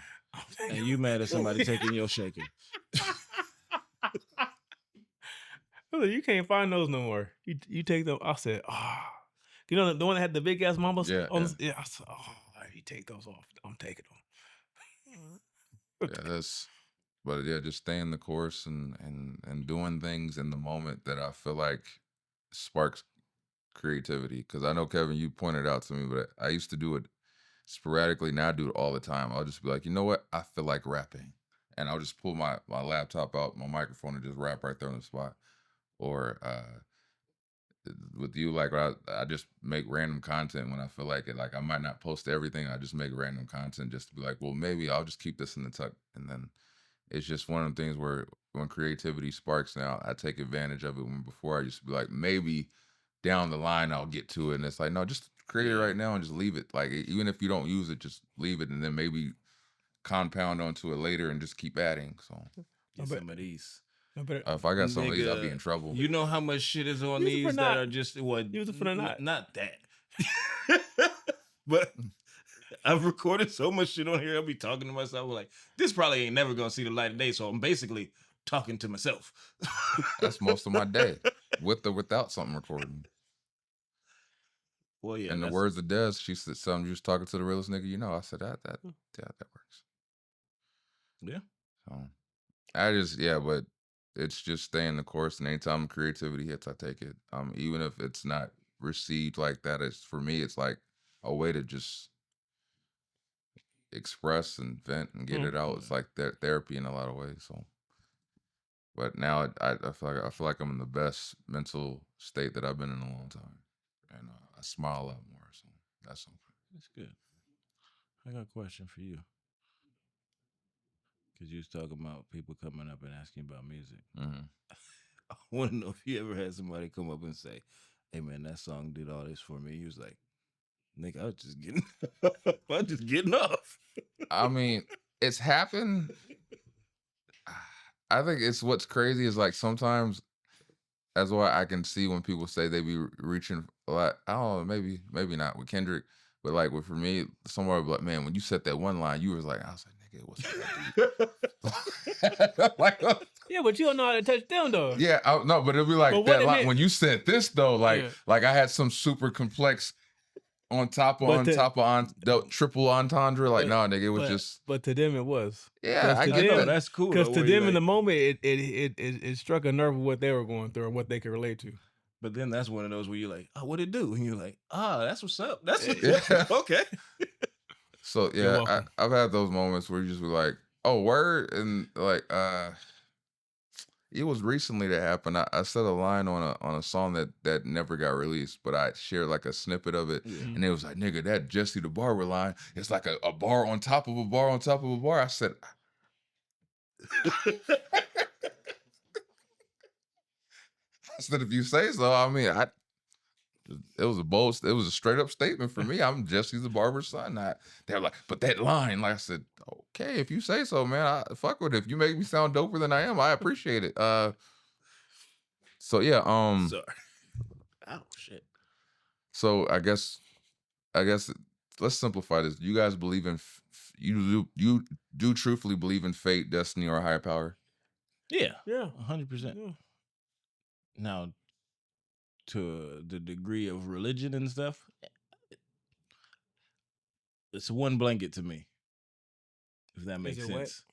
E: And you mad at somebody taking your shaking?
D: You can't find those no more. You take them. I said, you know the one that had the big ass mambas.
C: Yeah.
D: I said, if you take those off, I'm taking them.
C: Yeah, that's But yeah, just staying the course and doing things in the moment that I feel like sparks creativity. Because I know, Kevin, you pointed out to me, but I used to do it sporadically. Now I do it all the time. I'll just be like, you know what? I feel like rapping. And I'll just pull my laptop out, my microphone, and just rap right there on the spot. Or with you, like I just make random content when I feel like it. Like I might not post everything. I just make random content just to be like, well, maybe I'll just keep this in the tuck. And then it's just one of the things where when creativity sparks now, I take advantage of it. When before I used to be like, maybe down the line I'll get to it. And it's like, no, just create it right now and just leave it. Like even if you don't use it, just leave it and then maybe compound onto it later and just keep adding. So
E: Get some of these.
C: if I got some of these, I'll be in trouble.
E: You know how much shit is on these that are just what?
D: Use it for the knot.
E: Not that. But I've recorded so much shit on here. I'll be talking to myself like, this probably ain't never gonna see the light of day. So I'm basically talking to myself.
C: That's most of my day, with or without something recording.
E: Well, yeah.
C: In the words of Des, she said something. You was talking to the realest nigga, you know. I said that works.
E: Yeah.
C: So but it's just staying the course. And anytime creativity hits, I take it. Even if it's not received like that, it's for me. It's like a way to just express and vent and get it out. It's like therapy in a lot of ways. So, but now I feel like I'm in the best mental state that I've been in a long time, and I smile a lot more. So that's something.
E: That's good. I got a question for you. Because you was talking about people coming up and asking about music.
C: Mm-hmm.
E: I want to know if you ever had somebody come up and say, hey, man, that song did all this for me. You was like, nigga, I was just getting off.
C: I mean, it's happened. I think it's what's crazy is like sometimes that's why I can see when people say they be reaching a lot. I don't know, maybe not with Kendrick, but like for me, somewhere I'd be like, man, when you said that one line, you was like, I was like, nigga, what's that? Like,
D: yeah, but you don't know how to touch them though.
C: Yeah, no, but it'll be like that line. When you said this though, like I had some super complex on top of triple entendre. Like, no, nigga, it was just.
D: But to them, it was.
C: Yeah, I get that.
E: That's cool.
D: Because to them, in the moment, it struck a nerve of what they were going through and what they could relate to.
E: But then that's one of those where you're like, oh, what'd it do? And you're like, that's what's up. That's what's up. Okay.
C: So yeah, I've had those moments where you just be like, oh, word, and like, it was recently that happened. I said a line on a song that never got released, but I shared like a snippet of it, and it was like, nigga, that Jesse the Barber line, it's like a bar on top of a bar on top of a bar. I said, if you say so. I mean, it was a straight up statement for me. I'm Jesse the Barber's son. They're like, but that line, like I said, okay, if you say so, man, I fuck with it. If you make me sound doper than I am, I appreciate it. So yeah,
E: sorry. Oh shit.
C: So I guess let's simplify this. You guys believe in you do truthfully believe in fate, destiny, or a higher power?
E: Yeah, 100%. Now, to the degree of religion and stuff, it's one blanket to me. If that makes sense.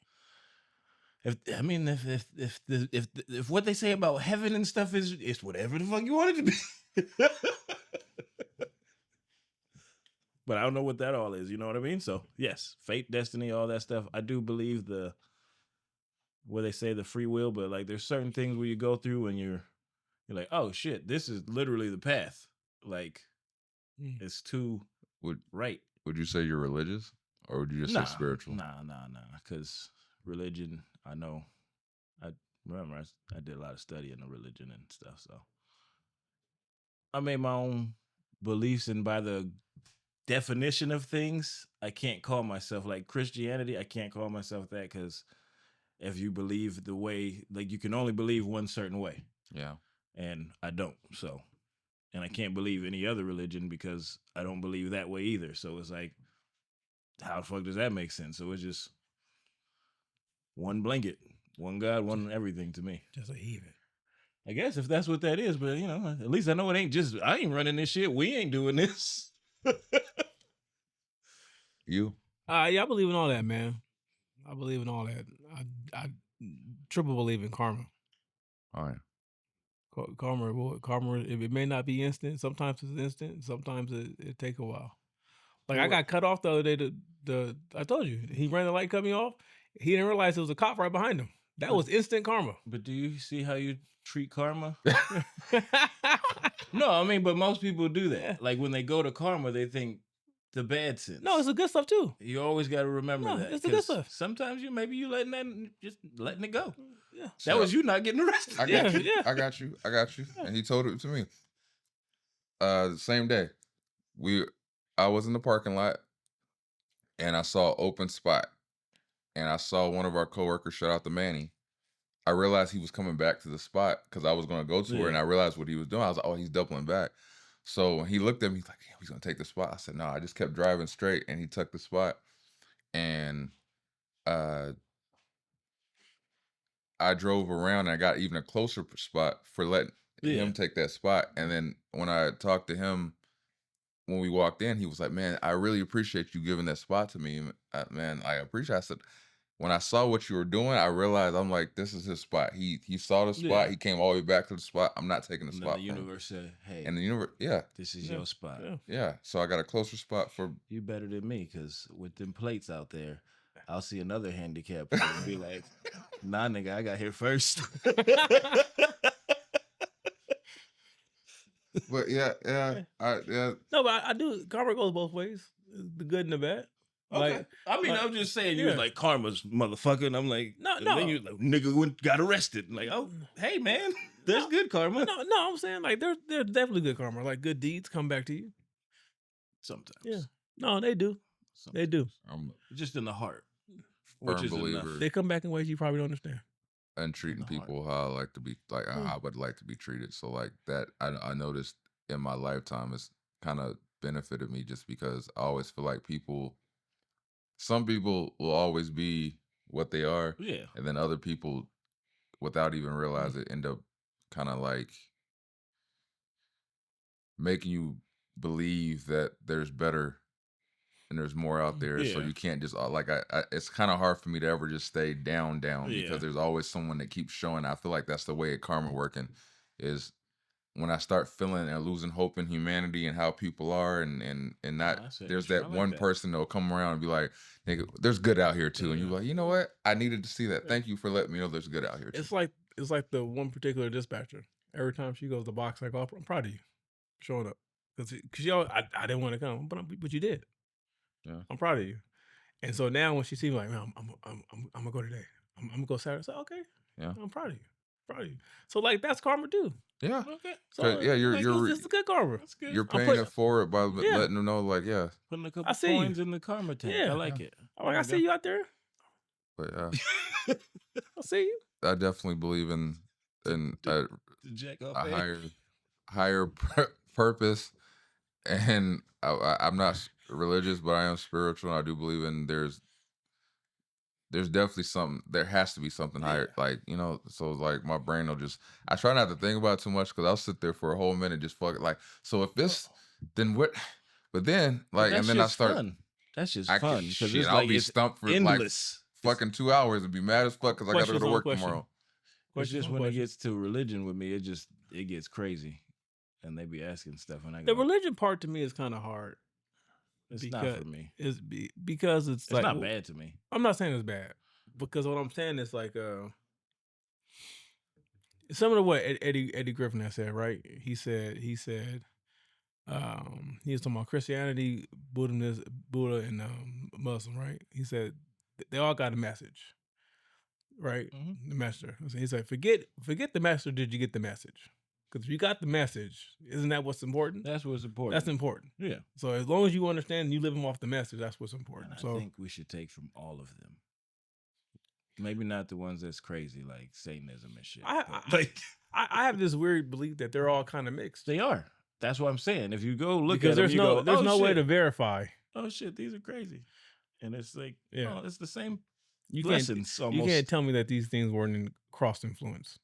E: If what they say about heaven and stuff is it's whatever the fuck you want it to be. But I don't know what that all is, you know what I mean? So yes, fate, destiny, all that stuff. I do believe where they say the free will, but like there's certain things where you go through and you're like, oh shit, this is literally the path. Like it's too right.
C: Would you say you're religious? Or would you just say spiritual?
E: Nah. Because religion, I know. I remember I did a lot of studying of religion and stuff. So I made my own beliefs, and by the definition of things, I can't call myself like Christianity. I can't call myself that because if you believe the way, like you can only believe one certain way.
C: Yeah.
E: And I don't. So, and I can't believe any other religion because I don't believe that way either. So it's like, how the fuck does that make sense? So it's just one blanket, one God, one everything to me.
D: Just a heathen.
E: I guess if that's what that is, but you know, at least I know it ain't just, I ain't running this shit. We ain't doing this.
C: You?
D: Yeah, I believe in all that, man. I believe in all that. I triple believe in karma.
C: Oh yeah.
D: Karma. It may not be instant. Sometimes it's instant. Sometimes it take a while. Like I
E: Well,
D: got cut off the other day. I told you he ran the light, cut me off. He didn't realize there was a cop right behind him. That was instant karma.
E: But do you see how you treat karma? No, I mean, but most people do that. Like when they go to karma, they think the bad sense.
D: No, it's the good stuff too.
E: You always got to remember
D: No,
E: that.
D: it's the good
E: 'cause
D: stuff.
E: Sometimes you letting that just letting it go.
D: Yeah.
E: That was you not getting arrested.
C: I got you.
D: Yeah.
C: I got you. I got you. And he told it to me. The same day, I was in the parking lot, and I saw an open spot, and I saw one of our coworkers shut out the Manny. I realized he was coming back to the spot because I was going to go to her, and I realized what he was doing. I was like, oh, he's doubling back. So when he looked at me, he's like, damn, he's going to take the spot. I said, no, I just kept driving straight, and he took the spot. And I drove around, and I got even a closer spot for letting him take that spot. And then when I talked to him, when we walked in, he was like, man, I really appreciate you giving that spot to me. Man, I appreciate it. I said, when I saw what you were doing, I realized, I'm like, this is his spot. He saw the spot.
E: Yeah.
C: He came all the way back to the spot. I'm not taking the
E: And
C: spot
E: then the
C: from him.
E: universe said, hey,
C: And the universe, yeah,
E: this is your spot.
C: yeah. So I got a closer spot for.
E: You better than me, because with them plates out there, I'll see another handicapped person and be like, nah, nigga, I got here first.
C: But yeah.
D: No, but I do. Karma goes both ways. The good and the bad.
E: Okay.
D: Like,
E: I mean, I'm just saying, you was
D: yeah.
E: like karma's motherfucker, and I'm like,
D: No,
E: and
D: no.
E: then you like, nigga got arrested. Like, oh, hey man, there's good karma.
D: no, I'm saying like there's definitely good karma. Like good deeds come back to you.
E: Sometimes,
D: Yeah. No, they do. They do.
C: I'm
E: just in the heart,
C: a
E: which
C: firm
E: is
C: believer
E: enough.
D: They come back in ways you probably don't understand.
C: in treating
E: the heart.
C: people how I like to be, like how I would like to be treated. So like that, I noticed in my lifetime has kind of benefited me just because I always feel like some people will always be what they are.
E: Yeah.
C: And then other people, without even realize it, end up kind of like making you believe that there's better and there's more out there. So
E: Yeah.
C: you can't just like, it's kind of hard for me to ever just stay down
E: Yeah.
C: because there's always someone that keeps showing. I feel like that's the way karma working is when I start feeling and losing hope in humanity and how people are and not,
E: I see.
C: there's
E: I
C: that
E: like
C: one
E: that.
C: person that'll come around and be like, nigga, there's good out here too. And you're
E: Yeah.
C: like, you know what? I needed to see that. Thank you for letting me know there's good out here too.
D: It's like the one particular dispatcher. Every time she goes to box, like, oh, I'm proud of you showing up because I didn't want to come, but you did.
C: Yeah.
D: I'm proud of you. And so now when she sees me like, man, I'm gonna go today. I'm gonna go Saturday. So okay,
C: Yeah.
D: I'm proud of you. Proud of you. So like that's karma too.
C: Yeah.
E: Okay.
D: So
C: Yeah,
D: it's a good karma.
E: That's good.
C: You're
D: I'm
C: paying
D: putting-
C: it forward by
D: Yeah.
C: letting them know, like, yeah.
E: Putting a couple
D: I see you.
E: coins in the karma tank.
D: Yeah.
E: I like it.
D: I'm like, I see you out there.
C: But
D: I see you.
C: I definitely believe in a
E: Jack up.
C: higher purpose, and I'm not religious, but I am spiritual. And I do believe in there's definitely something. There has to be something higher, like So like my brain will just. I try not to think about it too much because I'll sit there for a whole minute just fucking like. So if this, then what? But then like, and then I start.
E: Fun. That's just
C: I
E: fun
C: can,
E: because
C: shit,
E: it's
C: I'll
E: like
C: be
E: it's
C: stumped for
E: endless.
C: like fucking 2 hours and be mad as fuck because I got to go
D: Questions
C: to
D: on
C: work
D: question.
C: tomorrow.
E: It's just
D: on
E: when it
D: question.
E: gets to religion with me, it gets crazy, and they be asking stuff, and I
D: The
E: go,
D: religion part to me is kind of hard.
E: it's not for me.
D: Because it's like
E: not bad to me.
D: I'm not saying it's bad because what I'm saying is like some of the what Eddie Griffin has said, right? He said he was talking about Christianity, Buddha and Muslim, right? He said they all got a message, right?
E: Mhm.
D: The messenger. He said, forget the messenger. Did you get the message? Because if you got the message, isn't that what's important?
E: That's what's important.
D: That's important.
E: Yeah.
D: So as long as you understand and you living off the message, that's what's important.
E: And I
D: So
E: think we should take from all of them. Maybe not the ones that's crazy like Satanism and shit. but
D: I have this weird belief that they're all kind of mixed.
E: they are. That's what I'm saying. If you go look
D: Because
E: at them,
D: there's
E: you
D: no
E: go,
D: there's
E: oh,
D: no way
E: shit.
D: to verify.
E: Oh shit, these are crazy. And it's like,
D: Yeah.
E: oh, it's the same
D: You
E: lessons
D: can't,
E: almost.
D: you can't tell me that these things weren't in cross influence.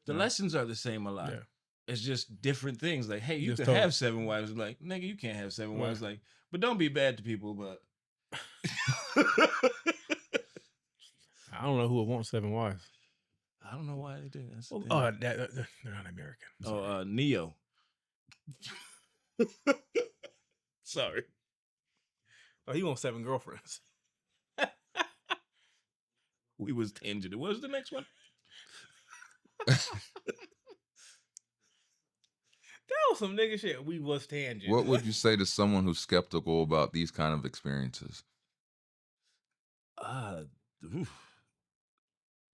E: The lessons are the same a lot.
D: Yeah.
E: It's just different things. Like, hey, you
D: Just
E: can
D: told.
E: have 7 wives. Like, nigga, you can't have 7 wives. Like, but don't be bad to people. But
D: I don't know who would want 7 wives.
E: I don't know why they did. That's the
D: Oh,
E: thing.
D: they're not American. I'm sorry.
E: Oh, Neo. Sorry.
D: Oh, he wants 7 girlfriends.
E: We was tangent. What was the next one?
D: That was some nigga shit. We was tangent.
C: What would you say to someone who's skeptical about these kind of experiences?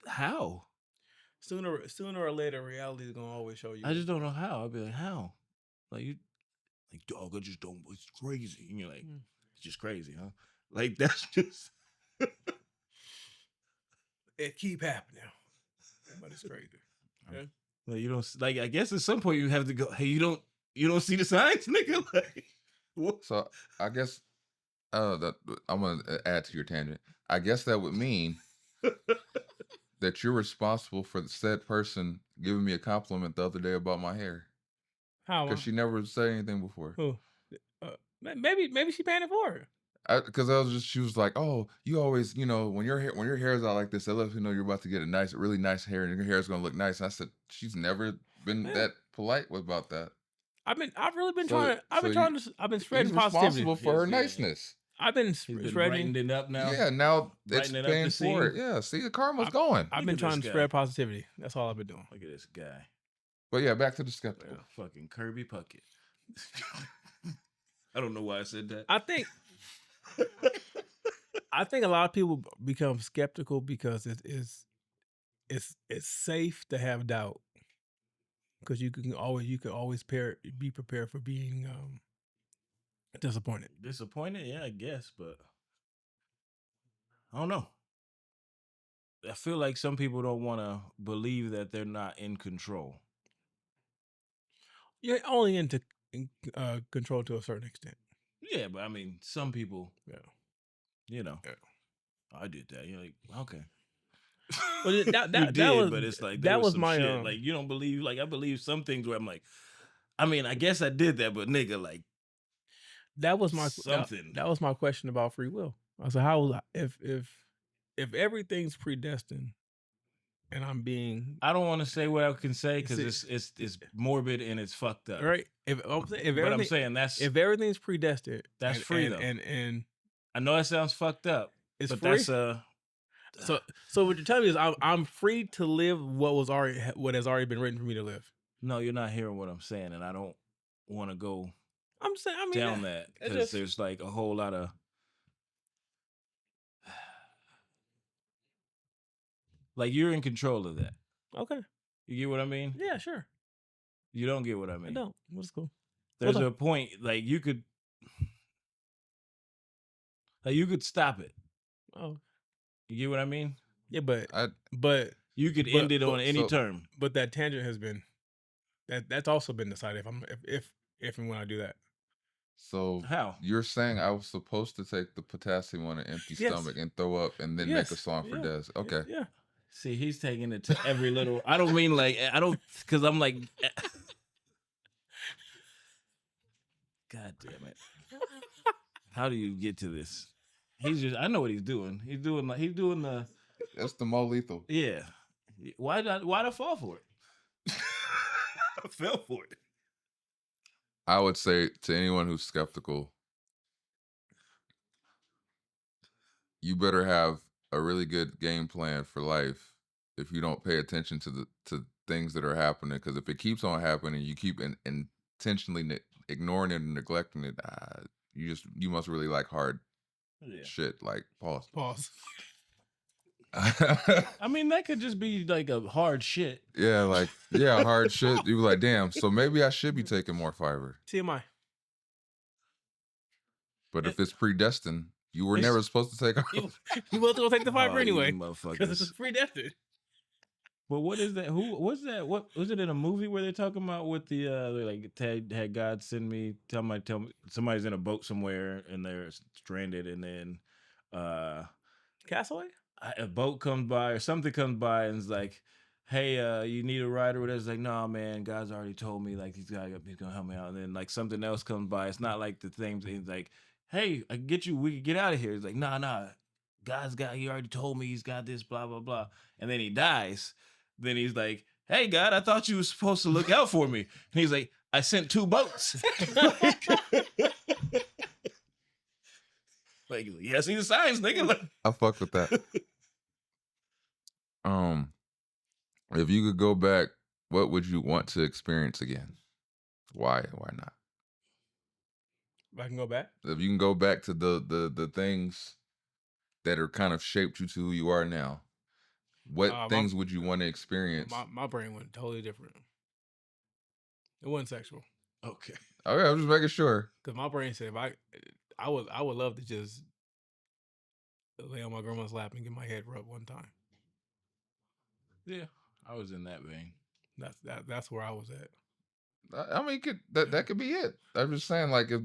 E: How?
D: Sooner or later, reality is gonna always show you.
E: I just don't know how. I'd be like, how? Like you, like dog. I just don't. It's crazy. And you're like, it's just crazy, huh? Like that's just.
D: It keep happening. But it's crazy. Yeah.
E: Like you don't like. I guess at some point you have to go. Hey, you don't see the signs, nigga. Like, what?
C: So I guess that I'm gonna add to your tangent. I guess that would mean that you're responsible for the said person giving me a compliment the other day about my hair.
D: How?
C: Because she never said anything before.
D: Who? Maybe she paying it for it.
C: Because she was like, "Oh, you always, when your hair is out like this, that lets me know you're about to get a really nice hair, and your hair is gonna look nice." And I said, "She's never been that polite about that."
D: I've really been
C: So-
D: I've been spreading
C: He's
D: positivity.
C: responsible for her
E: Yes, yeah.
C: niceness.
D: I've been
E: He's been
D: spreading.
E: writing it up now.
C: Yeah, now it's
E: Writing it up
C: paying
E: the
C: for it.
E: scene.
C: Yeah, see, the karma's going.
D: I've
E: Look
D: been
E: at
D: trying
E: this
D: to
E: guy.
D: spread positivity. That's all I've been doing.
E: Look at this guy.
C: But yeah, back to the skeptical.
E: Fucking Kirby Puckett. I don't know why I said that.
D: I think a lot of people become skeptical because it's safe to have doubt, because you can always be prepared for being disappointed.
E: Disappointed? Yeah, I guess, but I don't know. I feel like some people don't want to believe that they're not in control.
D: You're only in control to a certain extent.
E: Yeah, but I mean, some people,
D: Yeah.
E: Yeah. I did that. You're like, okay.
D: But
E: You
D: that
E: did,
D: was,
E: but it's like
D: that was
E: some
D: my
E: shit. Like you don't believe. Like I believe some things where I'm like, I mean, I guess I did that, but nigga, like
D: that was my
E: something.
D: That was my question about free will. I said, how if everything's predestined and I'm being,
E: I don't want to say what I can say because it's morbid and it's fucked up.
D: right? If
E: I'm saying that's
D: if everything's predestined,
E: that's free though.
D: And
E: I know that sounds fucked up,
D: it's
E: but
D: free.
E: that's
D: So what you're telling me is I'm free to live what has already been written for me to live.
E: No, you're not hearing what I'm saying, and I don't want to go
D: I'm saying,
E: down that because there's like a whole lot of like you're in control of that.
D: Okay.
E: You get what I mean?
D: Yeah, sure.
E: You don't get what I mean.
D: I don't. What's cool?
E: There's a point like you could stop it.
D: Oh,
E: You get what I mean?
D: yeah, but
E: You could end it on any term.
D: But that tangent has been that's also been decided if and when I do that.
C: So
E: How?
C: you're saying I was supposed to take the potassium on an empty
D: Yes.
C: stomach and throw up and then make a song for Des. Okay.
D: Yeah.
E: See, he's taking it to every little. I don't mean like because I'm like, God damn it! How do you get to this? I know what he's doing. He's doing the.
C: That's the more lethal.
E: Yeah. Why did I fall for it? I fell for it.
C: I would say to anyone who's skeptical, you better have a really good game plan for life if you don't pay attention to things that are happening. Because if it keeps on happening, you keep intentionally ignoring it and neglecting it. You must really like hard shit. Like pause.
E: I mean, that could just be like a hard shit.
C: Yeah, hard shit. You be like, damn. So maybe I should be taking more fiber.
D: TMI.
C: But if it's predestined, you were never supposed to take.
D: You wasn't gonna take the fiber anyway,
E: motherfuckers.
D: because it's predestined.
E: But what is that? What's that? What was it in a movie where they're talking about with the they're like had God send me tell me somebody's in a boat somewhere and they're stranded and then
D: Castaway?
E: A boat comes by or something comes by and it's like, hey, you need a ride or whatever. It's like, no, man, God's already told me like he's gonna help me out. And then like something else comes by. It's not like the thing. It's like, hey, I can get you. We can get out of here. It's like, nah. he already told me he's got this, blah, blah, blah. And then he dies. Then he's like, hey, God, I thought you were supposed to look out for me. And he's like, I sent 2 boats. Like, yeah, see the signs, nigga.
C: I fuck with that. If you could go back, what would you want to experience again? Why? Why not?
D: If I can go back,
C: If you can go back to the things that are kind of shaped you to who you are now, what things would you want to experience?
D: my brain went totally different. It wasn't sexual.
E: Okay.
C: Okay, I'm just making sure.
D: Because my brain said, if I would love to just lay on my grandma's lap and get my head rubbed one time.
E: Yeah, I was in that vein.
D: That's where I was at.
C: I mean, that could be it. I'm just saying, like, if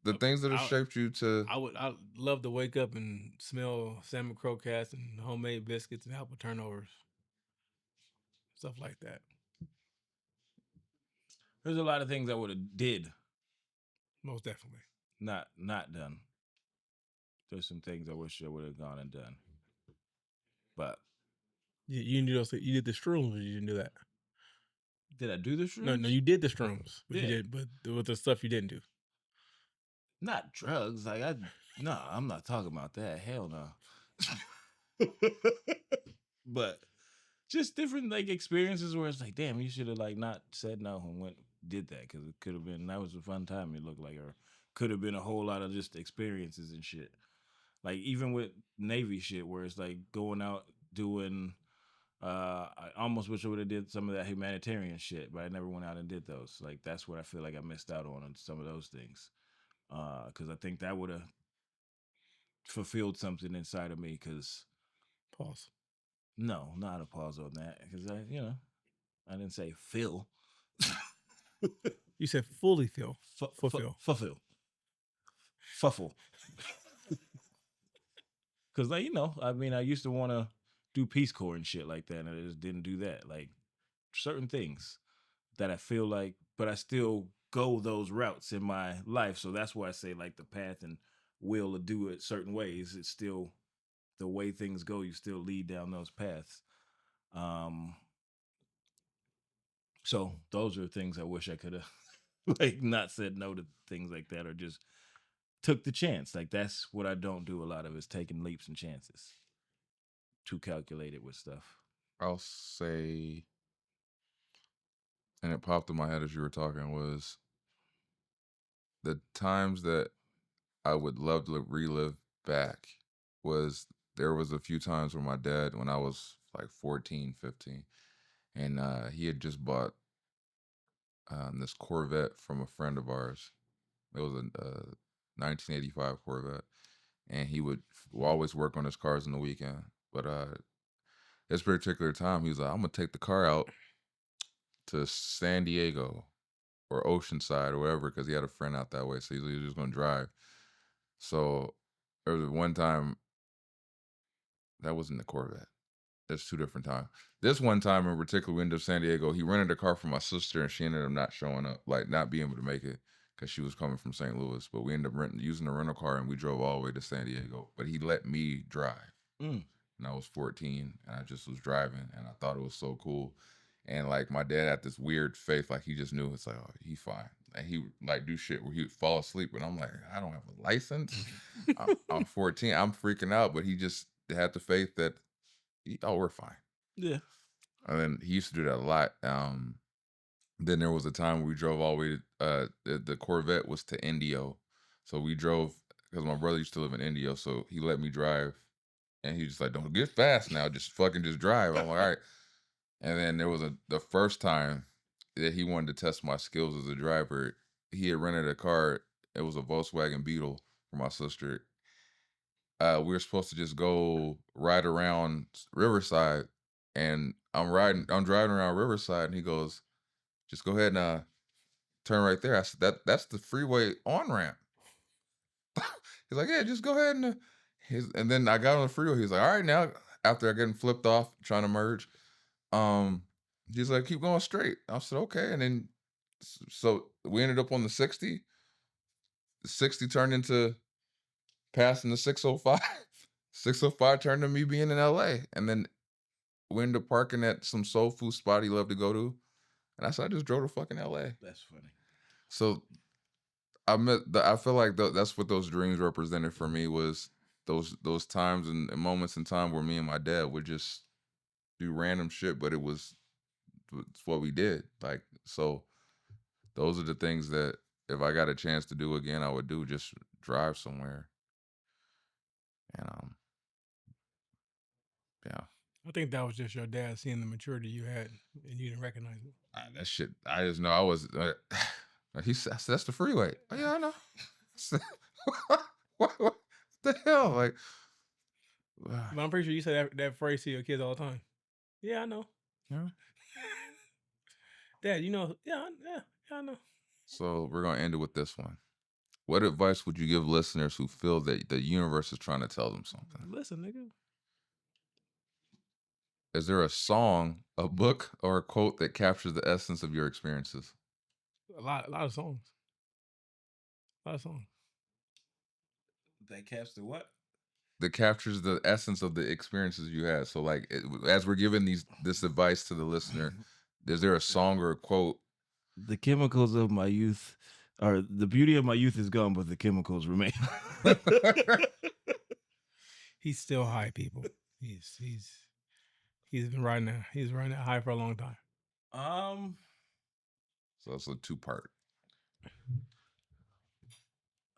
C: the things that have shaped you to.
D: I'd love to wake up and smell salmon croquettes and homemade biscuits and apple turnovers, stuff like that.
E: There's a lot of things I would have did.
D: Most definitely.
E: Not done. There's some things I wish I would have gone and done. But
D: you didn't do those. You did the shrooms, or you didn't do that?
E: Did I do the shrooms?
D: No, you did the shrooms, but
E: yeah.
D: you did. But with the stuff you didn't do.
E: Not drugs. Like no, I'm not talking about that. Hell no. But just different like experiences where it's like, damn, you should have like not said no and did that, because it could have been, that was a fun time. It looked like, or could have been a whole lot of just experiences and shit. Like even with Navy shit, where it's like going out doing. I almost wish I would have did some of that humanitarian shit, but I never went out and did those. Like that's what I feel like I missed out on some of those things. Because I think that would have fulfilled something inside of me. Because
D: pause.
E: No, not a pause on that. Because I didn't say fill.
D: You said fully fill. Fulfill.
E: Fulfill. Fuffle. Because I mean, I used to want to do Peace Corps and shit like that, and I just didn't do that. Like certain things that I feel like, but I still go those routes in my life. So that's why I say like the path and will to do it certain ways. It's still the way things go. You still lead down those paths. So those are things I wish I could have like not said no to things like that, or just took the chance. Like that's what I don't do a lot of, is taking leaps and chances. Too calculated with stuff.
C: I'll say, and it popped in my head as you were talking, was the times that I would love to relive back was, there was a few times where my dad, when I was like 14, 15, and he had just bought this Corvette from a friend of ours. It was a 1985 Corvette, and he would always work on his cars on the weekend. But this particular time, he was like, I'm going to take the car out to San Diego or Oceanside or whatever, because he had a friend out that way. So he was just going to drive. So there was one time, that wasn't the Corvette. That's 2 different times. This one time in particular, we ended up San Diego. He rented a car for my sister, and she ended up not showing up, like not being able to make it because she was coming from St. Louis. But we ended up using a rental car, and we drove all the way to San Diego. But he let me drive. And I was 14, and I just was driving, and I thought it was so cool. And like my dad had this weird faith, like he just knew, it's like, oh, he fine. And he would like do shit where he would fall asleep, and I'm like, I don't have a license. I'm 14. I'm freaking out, but he just had the faith that, we're fine.
E: Yeah.
C: And then he used to do that a lot. Then there was a time where we drove all the way to, the Corvette was to Indio. So we drove, because my brother used to live in Indio, so he let me drive. And he was just like, don't get fast now, just fucking just drive. I'm like, all right. And then there was the first time that he wanted to test my skills as a driver. He had rented a car. It was a Volkswagen Beetle for my sister. We were supposed to just go ride around Riverside, and I'm driving around Riverside, and he goes, just go ahead and turn right there. I said, that's the freeway on-ramp. He's like, yeah, just go ahead and then I got on the freeway. He's like, all right, now, after I getting flipped off, trying to merge, he's like, keep going straight. I said, okay. And then, so we ended up on the 60. The 60 turned into passing the 605. 605 turned to me being in LA. And then we ended up parking at some soul food spot he loved to go to. And I said, I just drove to fucking LA.
E: That's funny.
C: So I feel like that's what those dreams represented for me, was those times and moments in time where me and my dad would just do random shit, but it's what we did. Like, so those are the things that if I got a chance to do again, I would do. Just drive somewhere. And yeah.
D: I think that was just your dad seeing the maturity you had, and you didn't recognize it.
C: That shit, I just know I was. He said, "That's the freeway." Oh, yeah, I know. what the hell? Like,
D: But I'm pretty sure you say that phrase to your kids all the time. Yeah, I know.
C: yeah.
D: Dad, you know. Yeah, I know.
C: So we're gonna end it with this one. What advice would you give listeners who feel that the universe is trying to tell them something?
D: Listen, nigga.
C: Is there a song, a book, or a quote that captures the essence of your experiences?
D: A lot of songs. A lot of songs.
E: That captures what?
C: That captures the essence of the experiences you had. So, like, as we're giving this advice to the listener, is there a song or a quote?
E: The chemicals of my youth, or the beauty of my youth is gone, but the chemicals remain.
D: He's still high, people. He's been riding that high for a long time.
C: So it's a 2-part.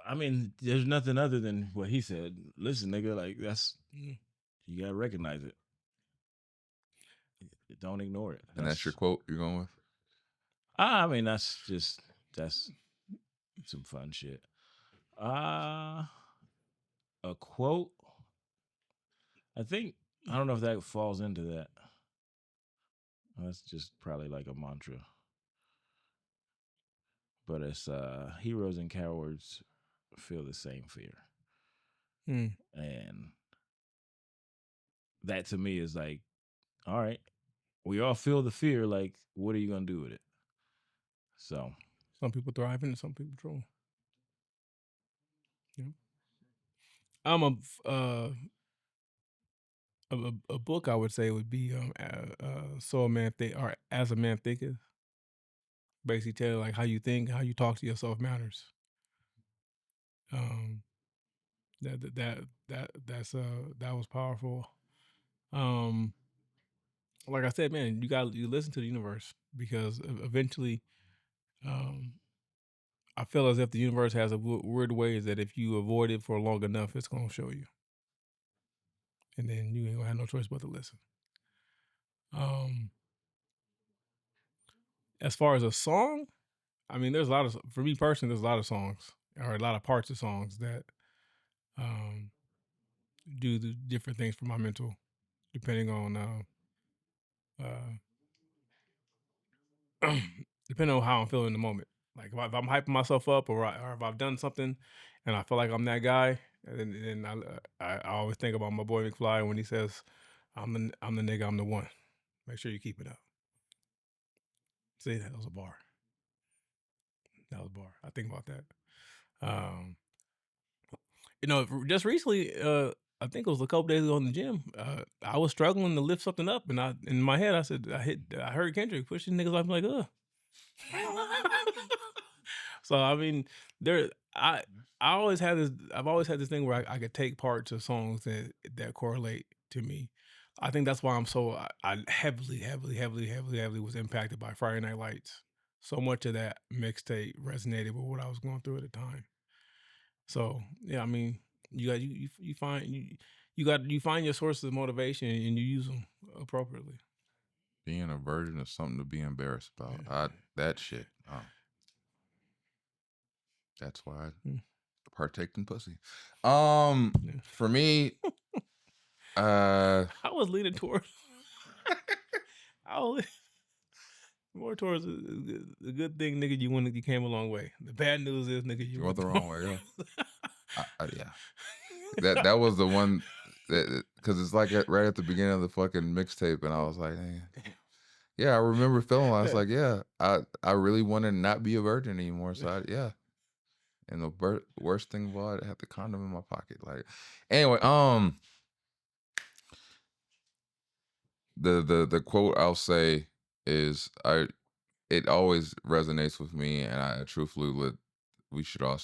E: I mean, there's nothing other than what he said. Listen, nigga, like you gotta recognize it. Don't ignore it.
C: And that's your quote you're going with?
E: I mean, that's some fun shit. A quote. I don't know if that falls into that. That's just probably like a mantra. But it's heroes and cowards feel the same fear. And that to me is like, all right, we all feel the fear. Like, what are you gonna do with it? So
D: some people thrive and some people troll. Yeah. I'm a book I would say would be So a Man Think, or As a Man Thinketh. Basically tell you like how you think, how you talk to yourself matters. That was powerful. Like I said, man, you listen to the universe, because eventually, I feel as if the universe has a weird ways that if you avoid it for long enough, it's gonna show you, and then you ain't gonna have no choice but to listen. As far as a song, I mean, for me personally, there's a lot of songs, or a lot of parts of songs that do the different things for my mental, depending on depending on how I'm feeling in the moment. Like if I'm hyping myself up, or if I've done something and I feel like I'm that guy, and then I always think about my boy McFly when he says, I'm the nigga, I'm the one. Make sure you keep it up. See, that was a bar. I think about that. Just recently, I think it was a couple days ago in the gym. I was struggling to lift something up, and in my head I said, I heard Kendrick push these niggas. I'm like, ugh. So I mean, I've always had this thing where I could take parts of songs that correlate to me. I think that's why I heavily was impacted by Friday Night Lights. So much of that mixtape resonated with what I was going through at the time. So yeah, I mean, you find your sources of motivation and you use them appropriately.
C: Being a virgin is something to be embarrassed about. Yeah. That shit. That's why I partake in pussy. For me,
D: I was leaning towards. More towards the good thing, nigga. You came a long way. The bad news is, nigga, you
C: went the wrong way. Yeah. Yeah. That was the one because it's like right at the beginning of the fucking mixtape, and I was like, hey. Yeah, I remember feeling. I was like, yeah, I really want to not be a virgin anymore. So yeah. And the worst thing of all, I had the condom in my pocket. Like, anyway, the quote I'll say is it always resonates with me, and I truthfully we should all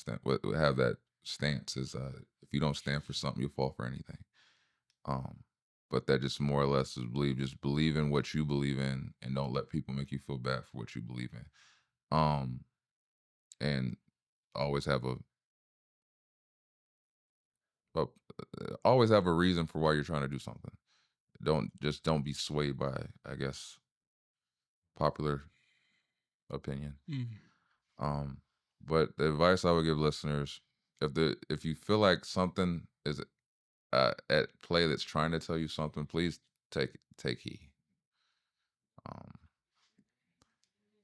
C: have that stance is if you don't stand for something, you'll fall for anything. But that just more or less is just believe in what you believe in, and don't let people make you feel bad for what you believe in. And always have always have a reason for why you're trying to do something. Don't be swayed by, I guess, popular opinion. But the advice I would give listeners, if you feel like something is at play that's trying to tell you something, please take heed.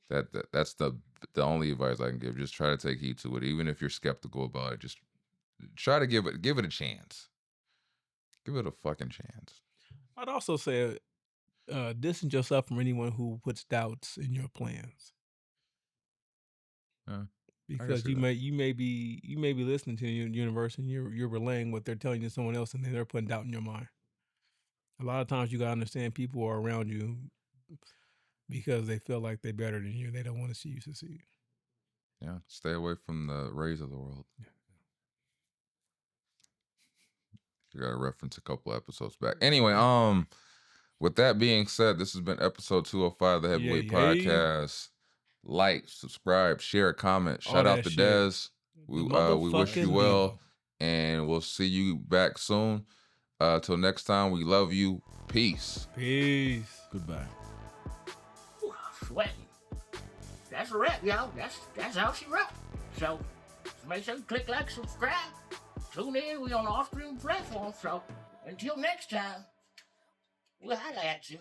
C: That's the only advice I can give. Just try to take heed to it, even if you're skeptical about it. Just try to give it a chance. Give it a fucking chance.
D: I'd also say distance yourself from anyone who puts doubts in your plans. Because you may be listening to the universe and you're relaying what they're telling you to someone else, and then they're putting doubt in your mind. A lot of times you gotta understand people are around you because they feel like they're better than you. They don't want to see you succeed.
C: Yeah, stay away from the Rays of the world.
D: Yeah.
C: You got to reference a couple episodes back. Anyway, with that being said, this has been episode 205 of the Heavyweight Podcast. Like, subscribe, share, comment. Shout out to Dez. We wish you well, and we'll see you back soon. Till next time, we love you. Peace.
E: Goodbye.
F: Ooh, sweating. That's a wrap, y'all. That's how she wrapped. So make sure you click like, subscribe. Tune in. We on all streaming platforms. So until next time, we'll holla at you.